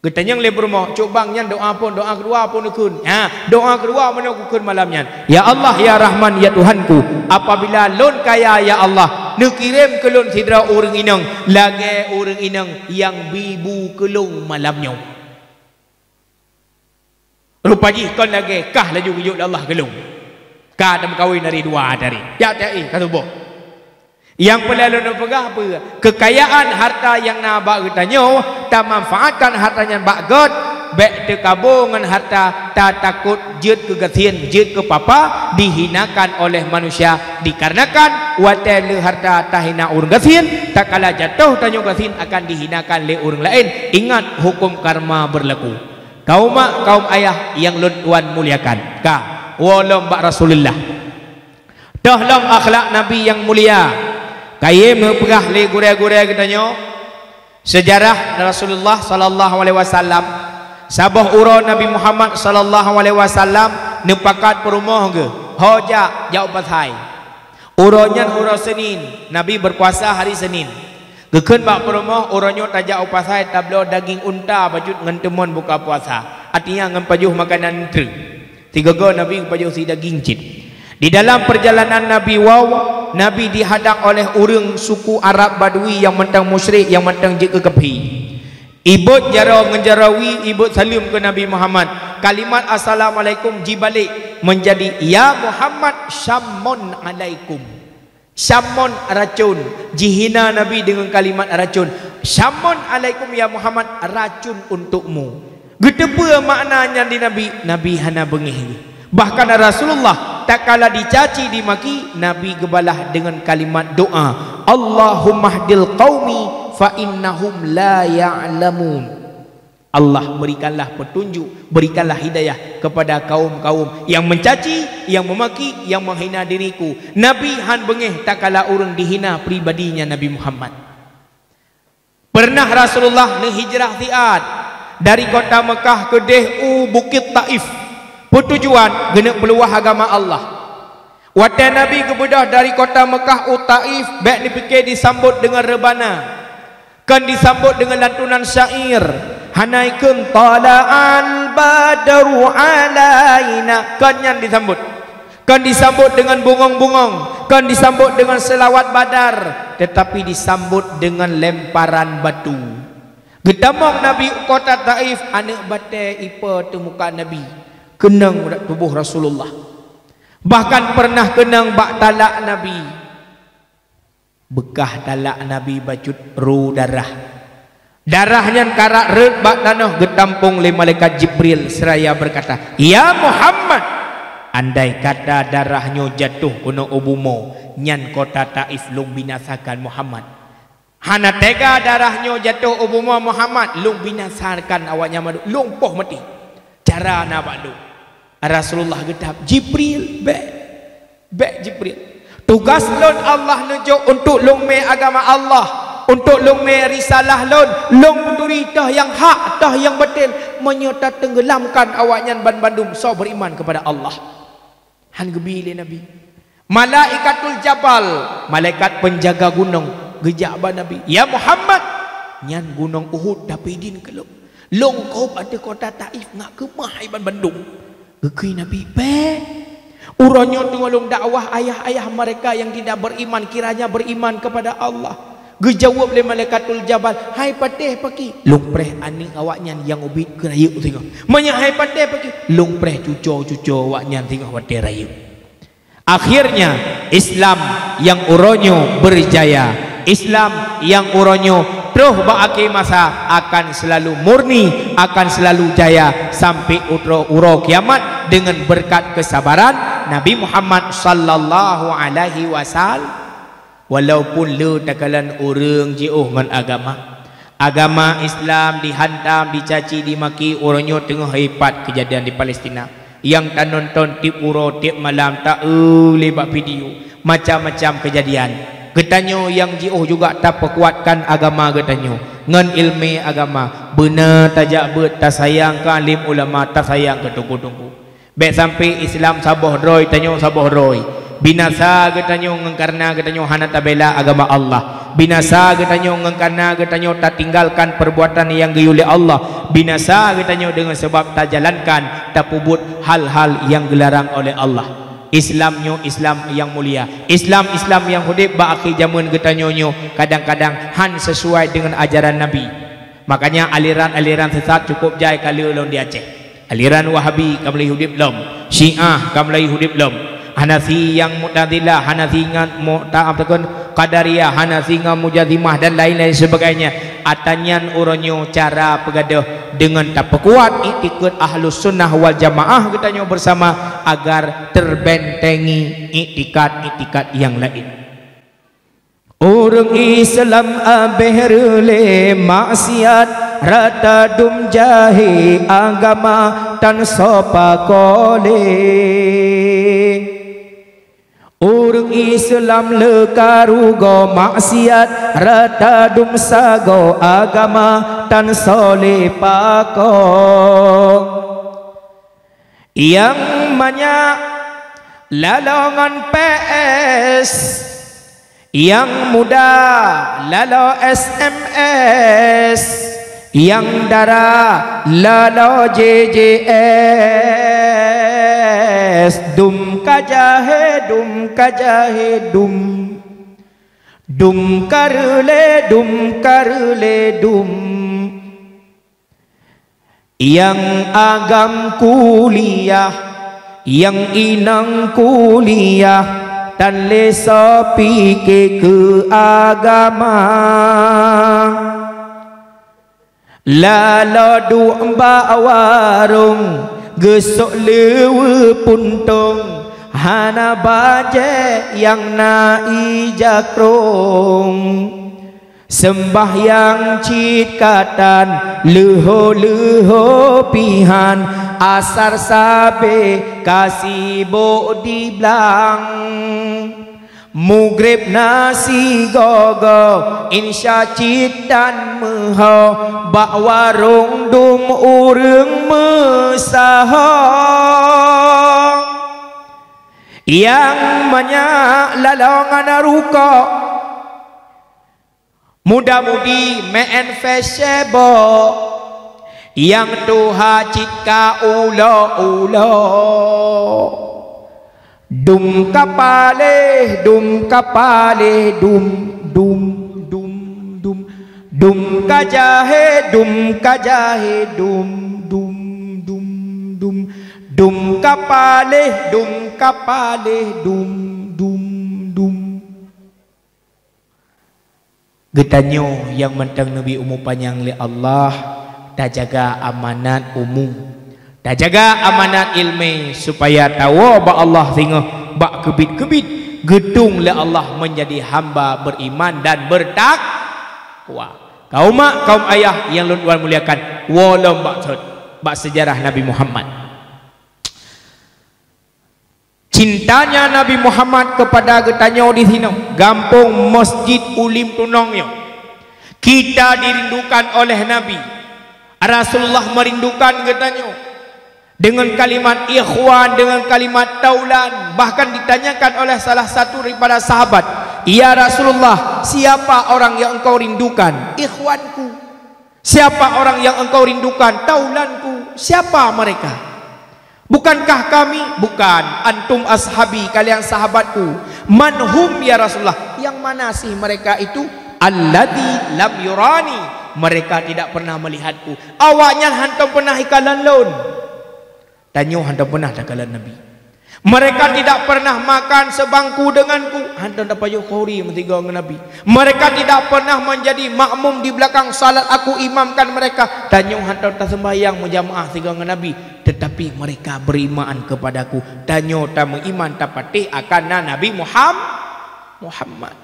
getanyang le bermoh cuk bang nyan doa kedua pun ukun doa kedua mana ukun malam nyan ya Allah ya Rahman ya Tuhanku apabila lun kaya ya Allah nu kirim ke lun sidra urang inang lagi urang inang yang bibu kelung malamnya rupanya kon lagi kah laju wujud Allah kelung kadam kawin dari 2 dari ya tai katubuh yang pelalu nak pegah apa kekayaan harta yang nak bak getanyo tak manfaatkan hartanya bak god baik tekabungan harta tak takut jet ke gatien jet ke papa dihinakan oleh manusia dikarenakan watel harta tahina urang gatien tak kala jatuh tanyo gatien akan dihinakan oleh orang lain ingat hukum karma berlaku kaum mak kaum ayah yang lun tuan muliakan ka walom bak Rasulullah dalam akhlak Nabi yang mulia kaya mempegah le gurau-gurau katanya sejarah Rasulullah sallallahu alaihi wasallam sabah ura Nabi Muhammad sallallahu alaihi wasallam nepakat perumah ke hoja jauh pasai uranya ura Senin Nabi berpuasa hari Senin gekeun bak perumah uranya tajak pasai tablo daging unta bajut ngan temon buka puasa artinya ngan pajuh makanan tre tiga go Nabi pajuh si daging cit di dalam perjalanan Nabi Nabi dihadang oleh orang suku Arab Badui yang mentang musyrik yang mentang jika kepi ibut jara menjarawi ibut salim ke Nabi Muhammad kalimat assalamualaikum jibalik menjadi ya Muhammad syammun alaikum syammun racun jihina Nabi dengan kalimat racun syammun alaikum ya Muhammad racun untukmu gedepa maknanya di Nabi hana bengih bahkan Rasulullah tak kala dicaci dimaki Nabi gebalah dengan kalimat doa Allahumma hdil qaumi fa innahum la ya'lamun Allah berikanlah petunjuk berikanlah hidayah kepada kaum-kaum yang mencaci yang memaki yang menghina diriku Nabi han bengih tak kala orang dihina pribadinya Nabi Muhammad pernah Rasulullah hijrah tiat dari kota Mekah ke Bukit Taif bertujuan genep peluah agama Allah waktu Nabi kebedah dari kota Mekah Taif baik dipikir disambut dengan rebana kan disambut dengan lantunan syair hanaikun tala'al badru alaina kan yang disambut dengan bungong-bungong kan disambut dengan selawat badar tetapi disambut dengan lemparan batu gedamong Nabi kota Taif anak batai ipa temukan Nabi kenang tubuh Rasulullah bahkan pernah kenang bak talak Nabi bekah talak Nabi bacut ru darahnya karak red bak tanah getampung oleh malaikat Jibril seraya berkata ya Muhammad andai kata darahnya jatuh kuno obumo nyan kota Taif lung binasakan Muhammad hana tega darahnya jatuh obumo Muhammad lung binasakan awaknya madu lung poh mati cara nak badu Rasulullah gedap Jibril baik Jibril tugas lon Allah nunjuk untuk lungme agama Allah untuk lungme risalah lon berita yang hak tah yang betul menyerta tenggelamkan awaknya bandum so beriman kepada Allah han gebile Nabi malaikatul jabal malaikat penjaga gunung gejaba Nabi ya Muhammad nyan gunung Uhud tapi din keluk long kau ada kota Taif ngak kemah iban bandung gekui Nabi Uronyo tengolong dakwah ayah-ayah mereka yang tidak beriman, kiranya beriman kepada Allah. Gejawab oleh malaikatul jabal, hai patih paki lung preh aning awaknya yang ubit ke rayu tengok. Manya hai patih paki lung preh cucu awaknya tengok wate rayu. Akhirnya Islam yang uronyo berjaya. Islam yang uronyo terus ba'aki masa akan selalu murni, akan selalu jaya sampai uro kiamat dengan berkat kesabaran Nabi Muhammad sallallahu alaihi wasallam. Walaupun le takalan orang jauh ngan agama Islam dihantam, dicaci, dimaki, orangnya tengah hebat kejadian di Palestina. Yang tak nonton tiap uro tiap malam tak lebat video macam-macam kejadian. Getanyo yang jauh juga tak perkuatkan agama getanyo ngan ilmu agama. Benar tajak bet tak sayang ke alim ulama, tak sayang ke tunggu-tunggu. Baik sampai Islam saboh roy tanyo saboh roy. Binasa getanyo ngkarna getanyo hana tabela agama Allah. Binasa getanyo ngkarna getanyo tak tinggalkan perbuatan yang gayuli Allah. Binasa getanyo dengan sebab tak jalankan tak pubut hal-hal yang dilarang oleh Allah. Islamnyo Islam yang mulia, Islam yang hidup ba akhir zaman getanyo kadang-kadang han sesuai dengan ajaran Nabi. Makanya aliran-aliran sesat cukup jai kali ulun di Aceh. Aliran Wahabi kamlai hidup belum, Syiah kamlai hidup belum, Hanafi yang Mu'tazilah, Hanafi yang Qadariyah, Hanafi yang Mujazimah dan lain-lain sebagainya. Atanyan uronyo cara pegaduh dengan tak perkuat ikut ahlus sunnah wal jamaah getanyo bersama agar terbentengi iktikat yang lain. Orang Islam abehrele maksiat rata dum jahi agama tan sopa kole. Orang Islam lekarugo maksiat rata dum sago agama tan sole pako. Yang banyak lalongan PS, yang muda lalo SMS, yang darah lalo JJS. Dum kajahe dum dum karle dum. Yang agam kuliah, yang inang kuliah dan lesa pike ke agama. Lalo du'mba warung gesok lewe puntung hana baje yang na ijakrong. Sembahyang citkatan leho pihan asar sabe kasih bo di belang. Mugrib nasi gogo insya citan meho bak warung dum urung mesaho. Yang banyak lalongan ruko muda-mudi main Facebook. Yang tuha citka ulo dum kapale dum kajahe dum kapale dum. Getanyo yang mentang Nabi umum panjang li Allah dah jaga amanat umum, dah jaga amanat ilmu supaya tahu ba Allah tengah bak kebit gedung li Allah menjadi hamba beriman dan bertakwa. Kaum mak kaum ayah yang Tuhan muliakan, walau bak sejarah Nabi Muhammad, cintanya Nabi Muhammad kepada getanyo di sini gampung Masjid Ulim Tunongyo. Kita dirindukan oleh Nabi, Rasulullah merindukan getanyo dengan kalimat ikhwan, dengan kalimat taulan. Bahkan ditanyakan oleh salah satu daripada sahabat, ya Rasulullah, siapa orang yang engkau rindukan? Ikhwanku. Siapa orang yang engkau rindukan? Taulanku. Siapa mereka? Bukankah kami? Bukan. Antum ashabi, kalian sahabatku. Manhum ya Rasulullah. Yang mana sih mereka itu? Alladzi lam yurani. Mereka tidak pernah melihatku. Awaknya hantam pernah ikalan laun. Tanya hantam pernah dakalan Nabi. Mereka tidak pernah makan sebangku denganku. Hantam dapat yukhuri mentiga dengan Nabi. Mereka tidak pernah menjadi makmum di belakang salat aku imamkan mereka. Tanya hantam tak sembahyang menjamaah tiga dengan Nabi. Tetapi mereka beriman kepadaku. Tanya tak mengiman tak patih akan Nabi Muhammad.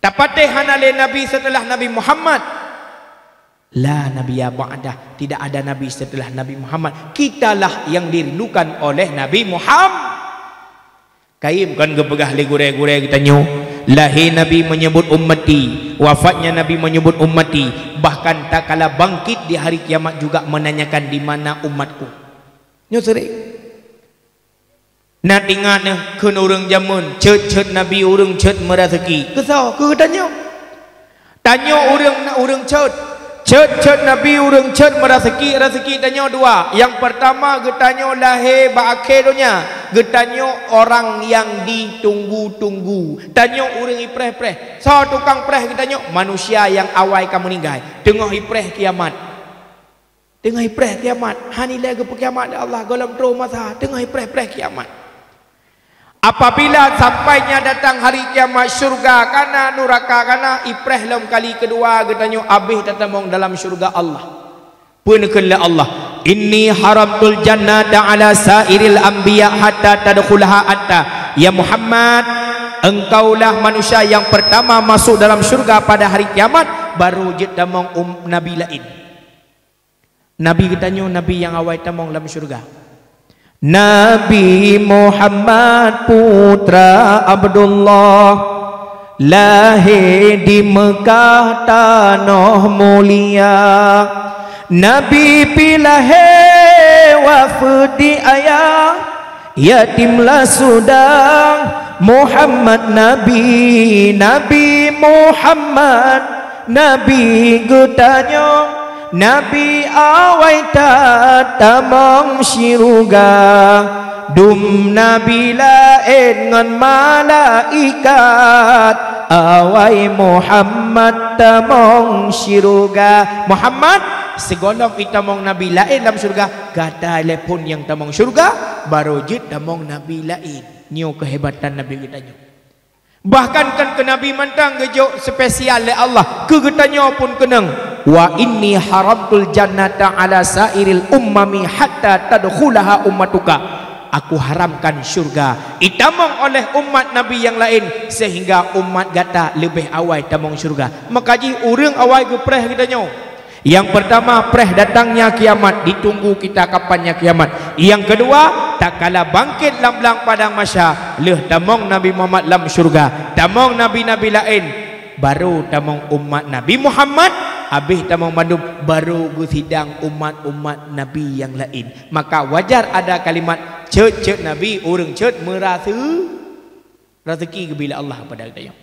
Tak patih hanale Nabi setelah Nabi Muhammad. La nabiya ba'dah, tidak ada nabi setelah Nabi Muhammad. Kitalah yang dirindukan oleh Nabi Muhammad. Kaim kan gepegah le gure-gure kita nyu. Lahir Nabi menyebut ummati, wafatnya Nabi menyebut ummati. Bahkan tak kala bangkit di hari kiamat juga menanyakan di mana umatku. Nyu sering. Nak ingat keun urang jamun, cet Nabi urang cet merasaki. Kesah ke tanya. Tanya urang cet. Cet Nabi urang cet merasaki tanya dua. Yang pertama getanya lahir baakhir dunia. Getanya orang yang ditunggu-tunggu. Tanya urang ipreh-preh. So tukang preh getanya manusia yang awal kamu meninggal. Tengah ipreh kiamat. Tengah ipreh kiamat. Hanilai ke kiamat Allah golem tro masa tengah ipreh-preh kiamat. Apabila sampainya datang hari kiamat syurga kana neraka kana ipreh lam kali kedua getanya abih tatamong dalam syurga Allah. Punkeunlah Allah. Inni haramtul jannata ala sairil anbiya hatta tadkhulaha anta. Ya Muhammad, engkaulah manusia yang pertama masuk dalam syurga pada hari kiamat, baru je tamong nabi lain. Nabi getanya nabi yang awal tamong dalam syurga. Nabi Muhammad putra Abdullah lahir di Mekah tanah mulia. Nabi pilahe wafud di ayah yatimlah sudah Muhammad Nabi Muhammad Nabi gutanya Nabi awai tatamong syurga dum Nabi lain ngan malaikat awai Muhammad tamong syurga. Muhammad segolong itamong Nabi lain dalam syurga. Kata lepun yang tamong syurga baru jid tamong Nabi lain. Nyo kehebatan Nabi kitanya. Bahkan kan ke Nabi mantang gejok spesial le Allah. Kegetanya pun kenang. Wa inni haramtul jannata ala sairil ummami hatta tadkhulaha ummatuka. Aku haramkan syurga itamong oleh umat Nabi yang lain sehingga umat gata lebih awal tamong syurga. Makaji urang awal ke preh kitanya. Yang pertama preh datangnya kiamat, ditunggu kita kapannya kiamat. Yang kedua tak kala bangkit lam-lam padang mahsyar leh tamong Nabi Muhammad lam syurga. Tamong nabi-nabi lain baru tamong umat Nabi Muhammad. Habis tamang mandum baru gusidang umat-umat Nabi yang lain. Maka wajar ada kalimat cet Nabi urang cet merasa rezeki bila Allah pada kita.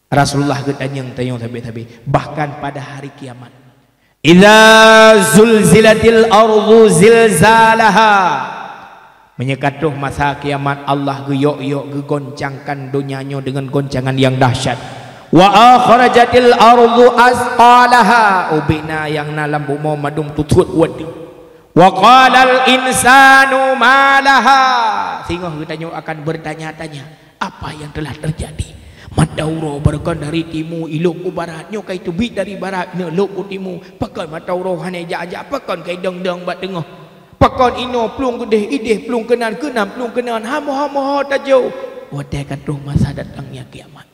Rasulullah getanyang tabi bahkan pada hari kiamat. Idza zulzilatil ardu zilzalaha. Menyekatuh masa kiamat Allah geyok-yok gegoncangkan dunianya dengan goncangan yang dahsyat. Wa akhrajatil ardu asqalaha ubina yang nalam bumi madum tutut wadi. Wa qalal insanu malaha sehingga kita akan bertanya-tanya apa yang telah terjadi. Matauro berkan dari timur ilok ke barat nyo kai tubik dari barat ne lok ke timur pakan matauro hane ja pakan kai deng-deng bat tengah pakan ino plung gedeh ideh plung kenan plung kenan hamo tajo wadai katuh masa datangnya kiamat.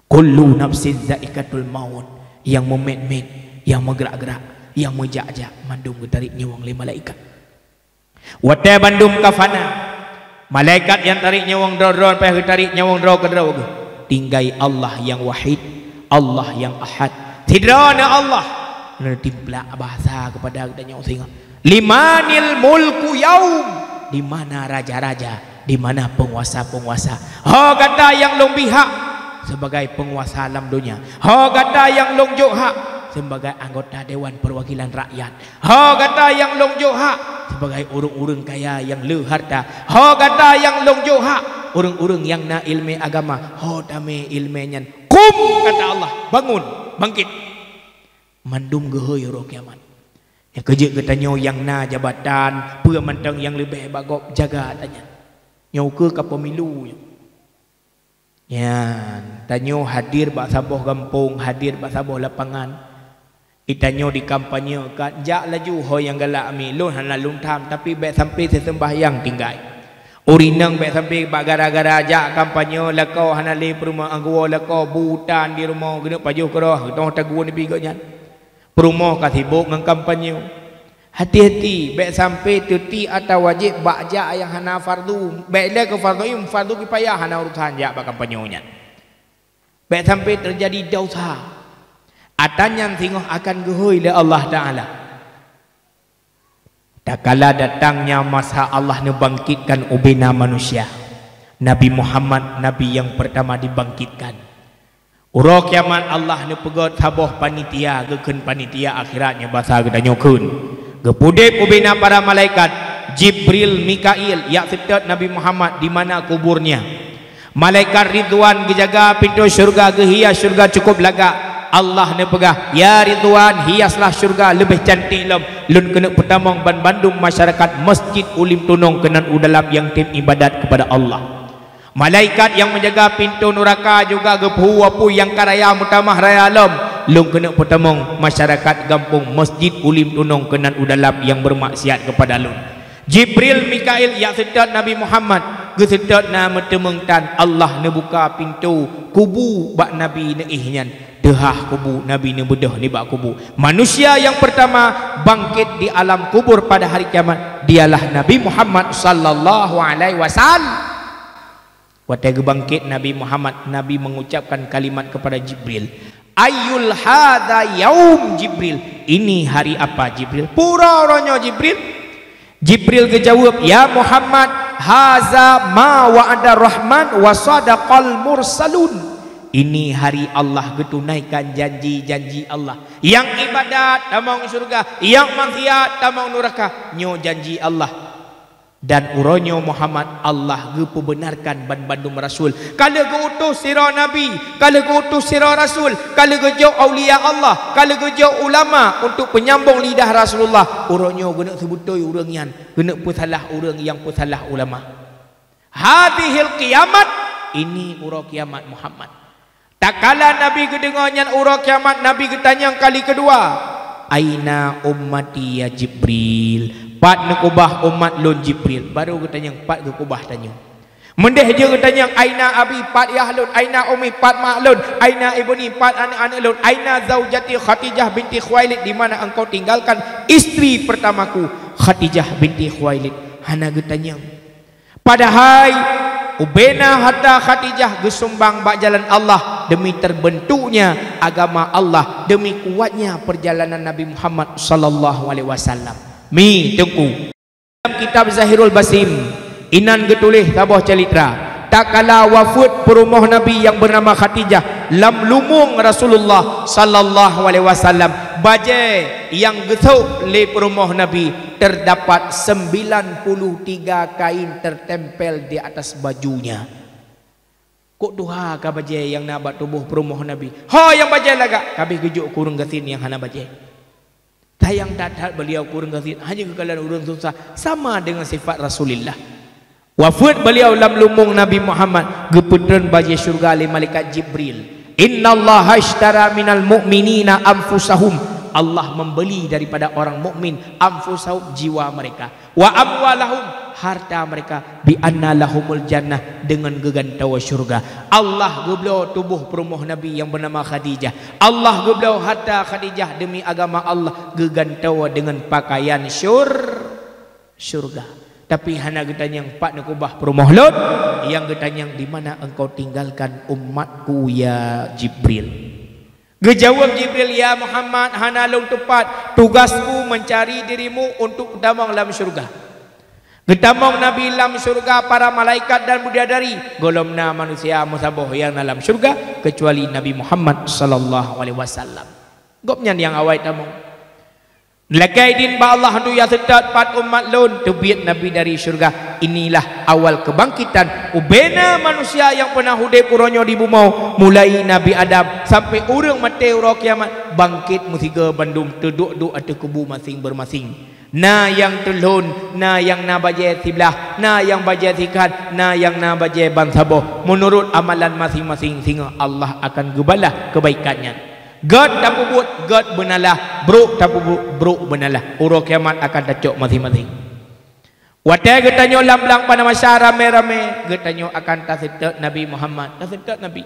Kullu nafsin zaikatul maut, yang memet-met, yang menggerak-gerak, yang menjak-jak mandum tarik nyawang le malaikat. Wate bandum kafana. Malaikat yang tarik nyawang dron payah tarik nyawang dro ke dro. Tinggai Allah yang wahid, Allah yang ahad. Tidrana Allah. Timpla bahasa kepada kita nyawang singa. Limanil mulku yaum. Di mana raja-raja, di mana penguasa-penguasa. Ha kata yang long pihak sebagai penguasa alam dunia. Ha kata yang long jok hak sebagai anggota Dewan Perwakilan Rakyat. Ha kata yang long jok hak sebagai orang-orang kaya yang le harta. Ho kata yang long johak, orang-orang yang na ilmu agama. Ho dame ilmunya. Kum kata Allah, bangun, bangkit. Mandum gehoy ro kiamat. Yang kerja katanya yang na jabatan, pua mantang yang lebih bagok jaga tanya. Nyau ke pemilu. Ya, tanyo hadir bak saboh kampung, hadir bak saboh lapangan. Itanyo di kampanye kat jak laju ho yang galak ami lun hana lun tham tapi baik sampai sembahyang tinggal. Urinang baik sampai bak gara-gara jak kampanye lakau hana le perumah anggo lakau butan di rumah gena pajuh keroh tong tagu ni biganya. Perumah ka sibuk ngan kampanye. Hati-hati baik sampai tuti atau wajib bak jak yang hana fardu. Baik le ke fardu kifayah hana urusan jak bak kampanyonya. Baik sampai terjadi dosa. Atan yang tengok akan gehoy oleh Allah Ta'ala. Tak kala datangnya masa Allah membangkitkan ubina manusia. Nabi Muhammad, Nabi yang pertama dibangkitkan. Uro kiamat Allah pegot saboh panitia, geken panitia akhiratnya bahasa kita nyokun. Gepudek ubina para malaikat, Jibril, Mikail, yang setet Nabi Muhammad di mana kuburnya. Malaikat Ridwan gejaga pintu syurga, gehias syurga cukup laga. Allah ne pegah, ya Ridwan, hiaslah syurga lebih cantik lem. Lun kena pertamang ban bandung masyarakat masjid ulim tunong kenan udalam yang tim ibadat kepada Allah. Malaikat yang menjaga pintu neraka juga gepu apu yang karaya mutamah raya lem. Lun kena pertamang masyarakat kampung masjid ulim tunong kenan udalam yang bermaksiat kepada lun. Jibril, Mikail yang sedat Nabi Muhammad gesedat nama temengtan Allah ne buka pintu kubu bak Nabi ne ihnya. Dehah kubu Nabi ni bedah ni bak kubu. Manusia yang pertama bangkit di alam kubur pada hari kiamat dialah Nabi Muhammad sallallahu alaihi wasallam. Waktu bangkit Nabi Muhammad, Nabi mengucapkan kalimat kepada Jibril, Ayyul hadha yaum Jibril. Ini hari apa Jibril? Pura orangnya Jibril. Jibril kejawab, ya Muhammad, haza ma wa'ada rahman wa sadaqal mursalun. Ini hari Allah getunaikan janji-janji Allah. Yang ibadat tamang surga, yang maksiat tamang neraka. Nyo janji Allah. Dan uronyo Muhammad Allah gebenarkan ban-bandung rasul. Kalau geutus sira nabi, kalau geutus sira rasul, kalau gejau aulia Allah, kalau gejau ulama untuk penyambung lidah Rasulullah. Uronyo gena sebutoi urang yan, gena pesalah urang yang pesalah ulama. Hadhil kiamat, ini uro kiamat Muhammad. Tak kala Nabi kedengarnya ura kiamat, Nabi ketanya kali kedua, aina ummati ya Jibril. Pat nak ubah umat lun Jibril. Baru ketanya pat ke ubah tanya. Mendeh je ketanya aina abi pat ya lun, aina umi pat mak lun, aina ibni pat anak-anak lun, aina zaujati Khadijah binti Khuwailid, di mana engkau tinggalkan istri pertamaku Khadijah binti Khuwailid. Hana ketanya. Padahal ubena hatta Khadijah gesumbang bak jalan Allah demi terbentuknya agama Allah, demi kuatnya perjalanan Nabi Muhammad sallallahu alaihi wasallam. Mi tengku dalam kitab Zahirul Basim inan getulih tabah calitra tak kala wafat perumah Nabi yang bernama Khadijah lam lumung Rasulullah sallallahu alaihi wasallam bajai yang gesuk le perumah Nabi terdapat 93 kain tertempel di atas bajunya. Kok duha ka bajai yang nabat tubuh perumah Nabi. Ha yang bajai lagak kabeh gejuk kurung gasin yang hana bajai. Tayang dadat beliau kurung gasin hanya kekalan urang susah sama dengan sifat Rasulullah. Wafat beliau lam lumung Nabi Muhammad gepedren bajai syurga le malaikat Jibril. Innallaha ashtara minal mu'minina anfusahum. Allah membeli daripada orang mukmin anfusahum jiwa mereka wa amwalahum harta mereka bi anna lahumul jannah dengan gegantawa syurga. Allah geblau tubuh perumah Nabi yang bernama Khadijah. Allah geblau harta Khadijah demi agama Allah gegantawa dengan pakaian syurga. Tapi hana getanya yang pak nak ubah perumah Lot yang getanya di mana engkau tinggalkan umatku ya Jibril. Gejawab Jibril, ya Muhammad, hana long tepat tugasku mencari dirimu untuk damang dalam syurga. Getamong Nabi dalam syurga para malaikat dan bidadari golomna manusia musaboh yang dalam syurga kecuali Nabi Muhammad sallallahu alaihi wasallam. Gopnya yang awai tamong. Lakai din ba Allah tu ya sedat pat umat lun tebiat Nabi dari syurga. Inilah awal kebangkitan ubena manusia yang pernah hudip uronyo di bumi, mulai Nabi Adam sampai urang mati uro kiamat, bangkit musiga bandum teduk-duk atau kubu masing bermasing. Na yang telun, na yang na baje sebelah, na yang baje sikat, na yang na baje bansaboh, menurut amalan masing-masing, sehingga Allah akan gebalah kebaikannya. God tak buat, God benalah. Bro tak buat, bro benalah. Uro kiamat akan tacuk masing-masing. Watai getanyo lamblang pada masa rame-rame, getanyo akan tasedat Nabi Muhammad. Tasedat Nabi.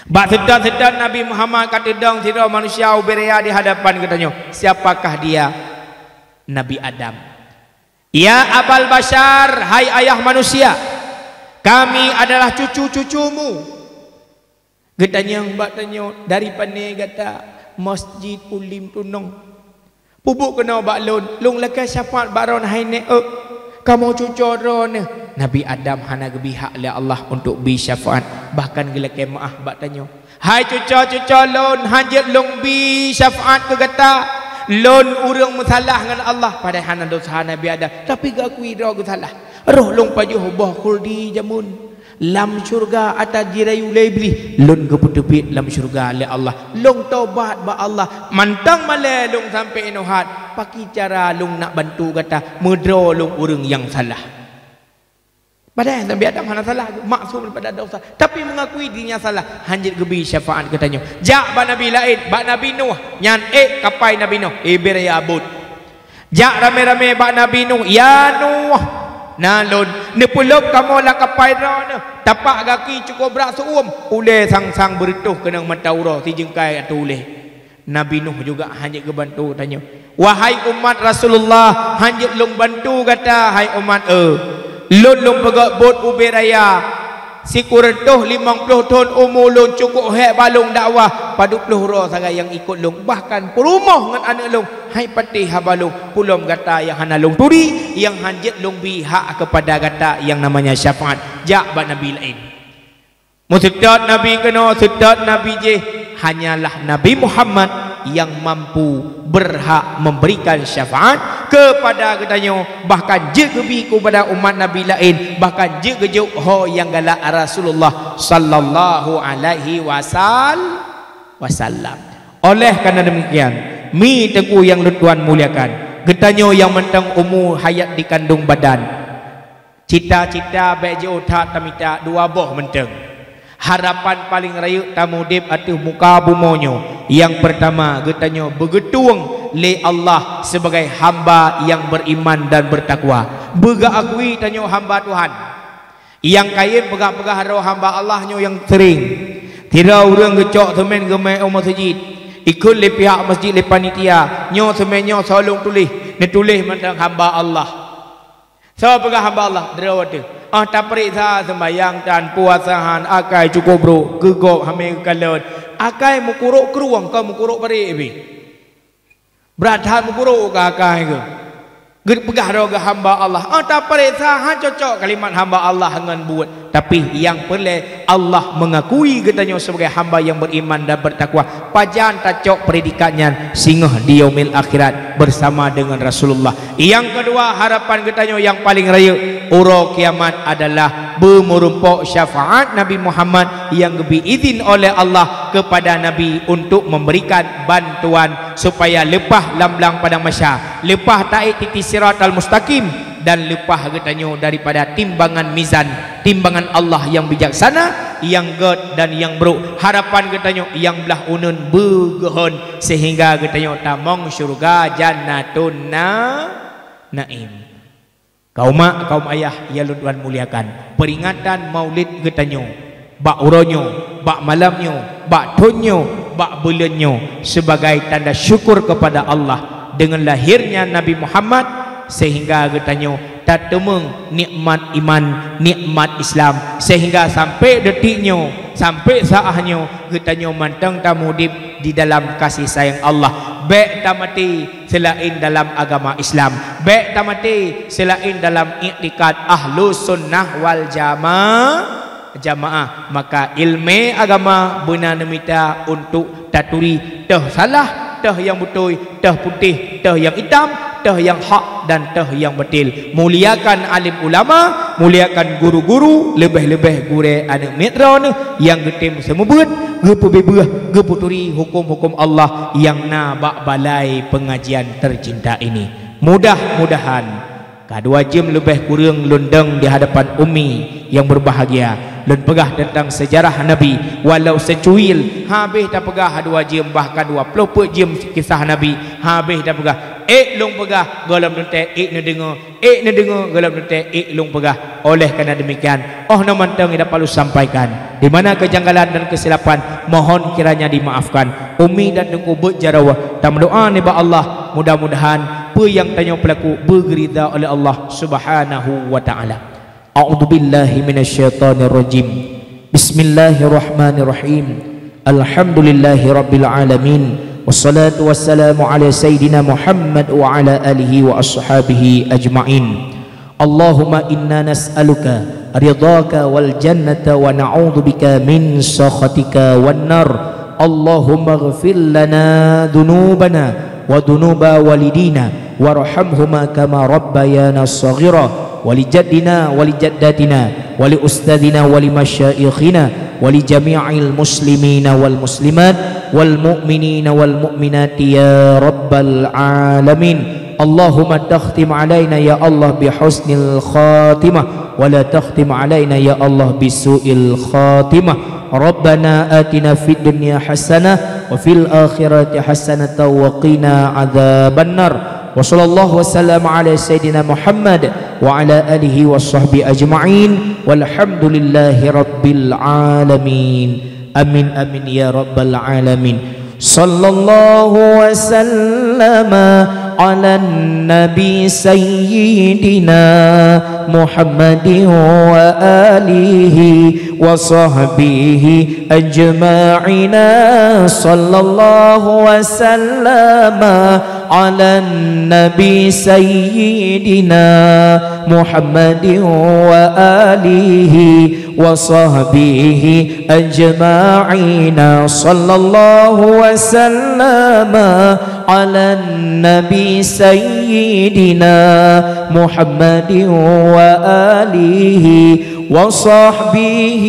Bak sedat-sedat Nabi Muhammad kata dong sira manusia uberea di hadapan getanyo. Siapakah dia? Nabi Adam. Ya Abal Bashar, hai ayah manusia, kami adalah cucu-cucumu. Getanya mbak tanya dari pane kata masjid ulim tunong pubuk kena bak lung lekas syafaat baron haine kamu cucoron. Nabi Adam hana gebihak oleh Allah untuk bi syafaat, bahkan gelake maah bak tanya hai cuco lun hajat lung bi syafaat ke kata lun urang masalah dengan Allah pada hana dosa Nabi Adam, tapi gak kui ro salah roh lung pajuh boh khuldi jamun lam syurga atas dirayu lebli lun keputupit lam syurga oleh Allah. Lung taubat ba Allah mantang male lung sampai enohat paki cara lung nak bantu kata medro lung urang yang salah. Padahal Nabi Adam hana salah, maksum daripada dosa, tapi mengakui dirinya salah. Hanjit gebi syafaat katanya. Jak ba nabi lain, ba Nabi Nuh nyan kapai Nabi Nuh beraya abud. Jak rame-rame ba Nabi Nuh, ya Nuh nalun nepulop kamu lah kapai dah tapak gaki cukup berak seum uleh sang-sang berituh kena mataurah si jengkai atau uleh. Nabi Nuh juga hanya kebantu tanya, wahai umat Rasulullah, hanya lung bantu kata hai umat lung pegak bot uberaya si kuretuh 50 tahun umur lung cukup hek balung dakwah padu puluh roh sagai yang ikut lung, bahkan perumah dengan anak lung hai patih habalung pulom kata yang hana lung turi yang hanjit lung bihak kepada kata yang namanya syafaat. Jak ba nabi lain musedat nabi kena sedat nabi je hanyalah Nabi Muhammad yang mampu berhak memberikan syafaat kepada katanya, bahkan je gebi kepada umat nabi lain, bahkan je gejuk ho yang galak Rasulullah sallallahu alaihi wasallam. Oleh kerana demikian mi tengku yang Tuan muliakan, getanyo yang mentang umur hayat di kandung badan, cita-cita baik je otak tamita dua boh mentang. Harapan paling raya tamudib atuh muka bumonyo. Yang pertama getanyo bergetuang le Allah sebagai hamba yang beriman dan bertakwa. Bega akui tanyo hamba Tuhan. Yang kain pegah-pegah roh hamba Allahnyo yang sering. Tidak urang gecok semen gemai masjid. Ikut le pihak masjid le panitia nyo semenyo solong tulis ne tulis mentang hamba Allah. So pegah hamba Allah derawat tak periksa sembayang dan puasahan akai cukup bro gegok hamil kalon akai mukuruk keruang kau mukuruk perik bi berat mukuruk ke akai ke pegah roga hamba Allah tak periksa cocok kalimat hamba Allah dengan buat, tapi yang perlu Allah mengakui katanya sebagai hamba yang beriman dan bertakwa, pajan tacok predikatnya singgah di yaumil akhirat bersama dengan Rasulullah. Yang kedua harapan katanya yang paling raya uro kiamat adalah bermerumpok syafaat Nabi Muhammad yang diizin oleh Allah kepada Nabi untuk memberikan bantuan supaya lepah lamblang pada masa, lepah taik titik siratal mustaqim, dan lepah katanya daripada timbangan mizan, timbangan Allah yang bijaksana, yang god dan yang buruk. Harapan katanya yang belah unun begehon sehingga katanya tamong syurga jannatun naim. Kaum mak, kaum ayah ya Tuan muliakan, peringatan maulid getanyo, bak uronyo, bak malamnyo, bak tonyo, bak bulanyo sebagai tanda syukur kepada Allah dengan lahirnya Nabi Muhammad, sehingga getanyo tatemeng nikmat iman, nikmat Islam, sehingga sampai detiknyo, sampai saatnyo getanyo mantang tamudib di dalam kasih sayang Allah. Baik tamati selain dalam agama Islam, baik tamati selain dalam i'tikad ahlus sunnah wal jamaah, maka ilmu agama benar nemita untuk taturi teh salah teh yang betul, teh putih, teh yang hitam, teh yang hak dan teh yang betul. Muliakan alim ulama, muliakan guru-guru, lebih-lebih gure anak mitra ni yang getim semubut, gepu bebuh, gepu turi hukum-hukum Allah yang na bak balai pengajian tercinta ini. Mudah-mudahan kedua jam lebih kurang lundeng di hadapan Umi yang berbahagia. Lun pegah tentang sejarah Nabi walau secuil habis dah pegah 2 jam bahkan 20 jam kisah Nabi habis dah pegah lung pegah galam nente ne dengar galam nente lung pegah. Oleh kerana demikian na mantang ida perlu sampaikan di mana kejanggalan dan kesilapan mohon kiranya dimaafkan. Umi dan dengku berjarawah dan doa ni ba Allah mudah-mudahan apa yang tanya pelaku bergerida oleh Allah Subhanahu wa taala. A'udzu billahi minasyaitonir rajim. Bismillahirrahmanirrahim. Alhamdulillahi rabbil alamin. Wassalatu wassalamu ala sayyidina Muhammad wa ala alihi wa ashabihi ajma'in. Allahumma inna nas'aluka ridhaka wal jannata wa na'udzu bika min sakhatika wan nar. Allahumma ighfir lana dhunubana wa dhunuba walidina warhamhuma kama rabbayana shaghira. ولجدنا ولجداتنا ولأستاذنا ولمشايخنا ولجميع المسلمين والمسلمات والمؤمنين والمؤمنات يا رب العالمين. اللهم تختم علينا يا الله بحسن الخاتمة ولا تختم علينا يا الله بسوء الخاتمة. ربنا آتنا في الدنيا حسنة وفي الآخرة حسنة وقنا عذاب النار. وصلى الله وسلم على سيدنا محمد وعلى آله وصحبه أجمعين والحمد لله رب العالمين. آمين آمين يا رب العالمين. صلى الله وسلم على النبي سيدنا محمد وآله وصحبه أجمعين. صلى الله وسلم على النبي سيدنا محمد وآله وصحبه أجمعين. صلى الله وسلم على النبي سيدنا محمد وآله وصحبه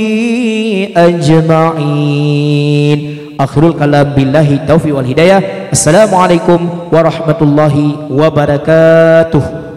أجمعين. Akhirul kalam billahi taufiq wal hidayah. Assalamualaikum warahmatullahi wabarakatuh.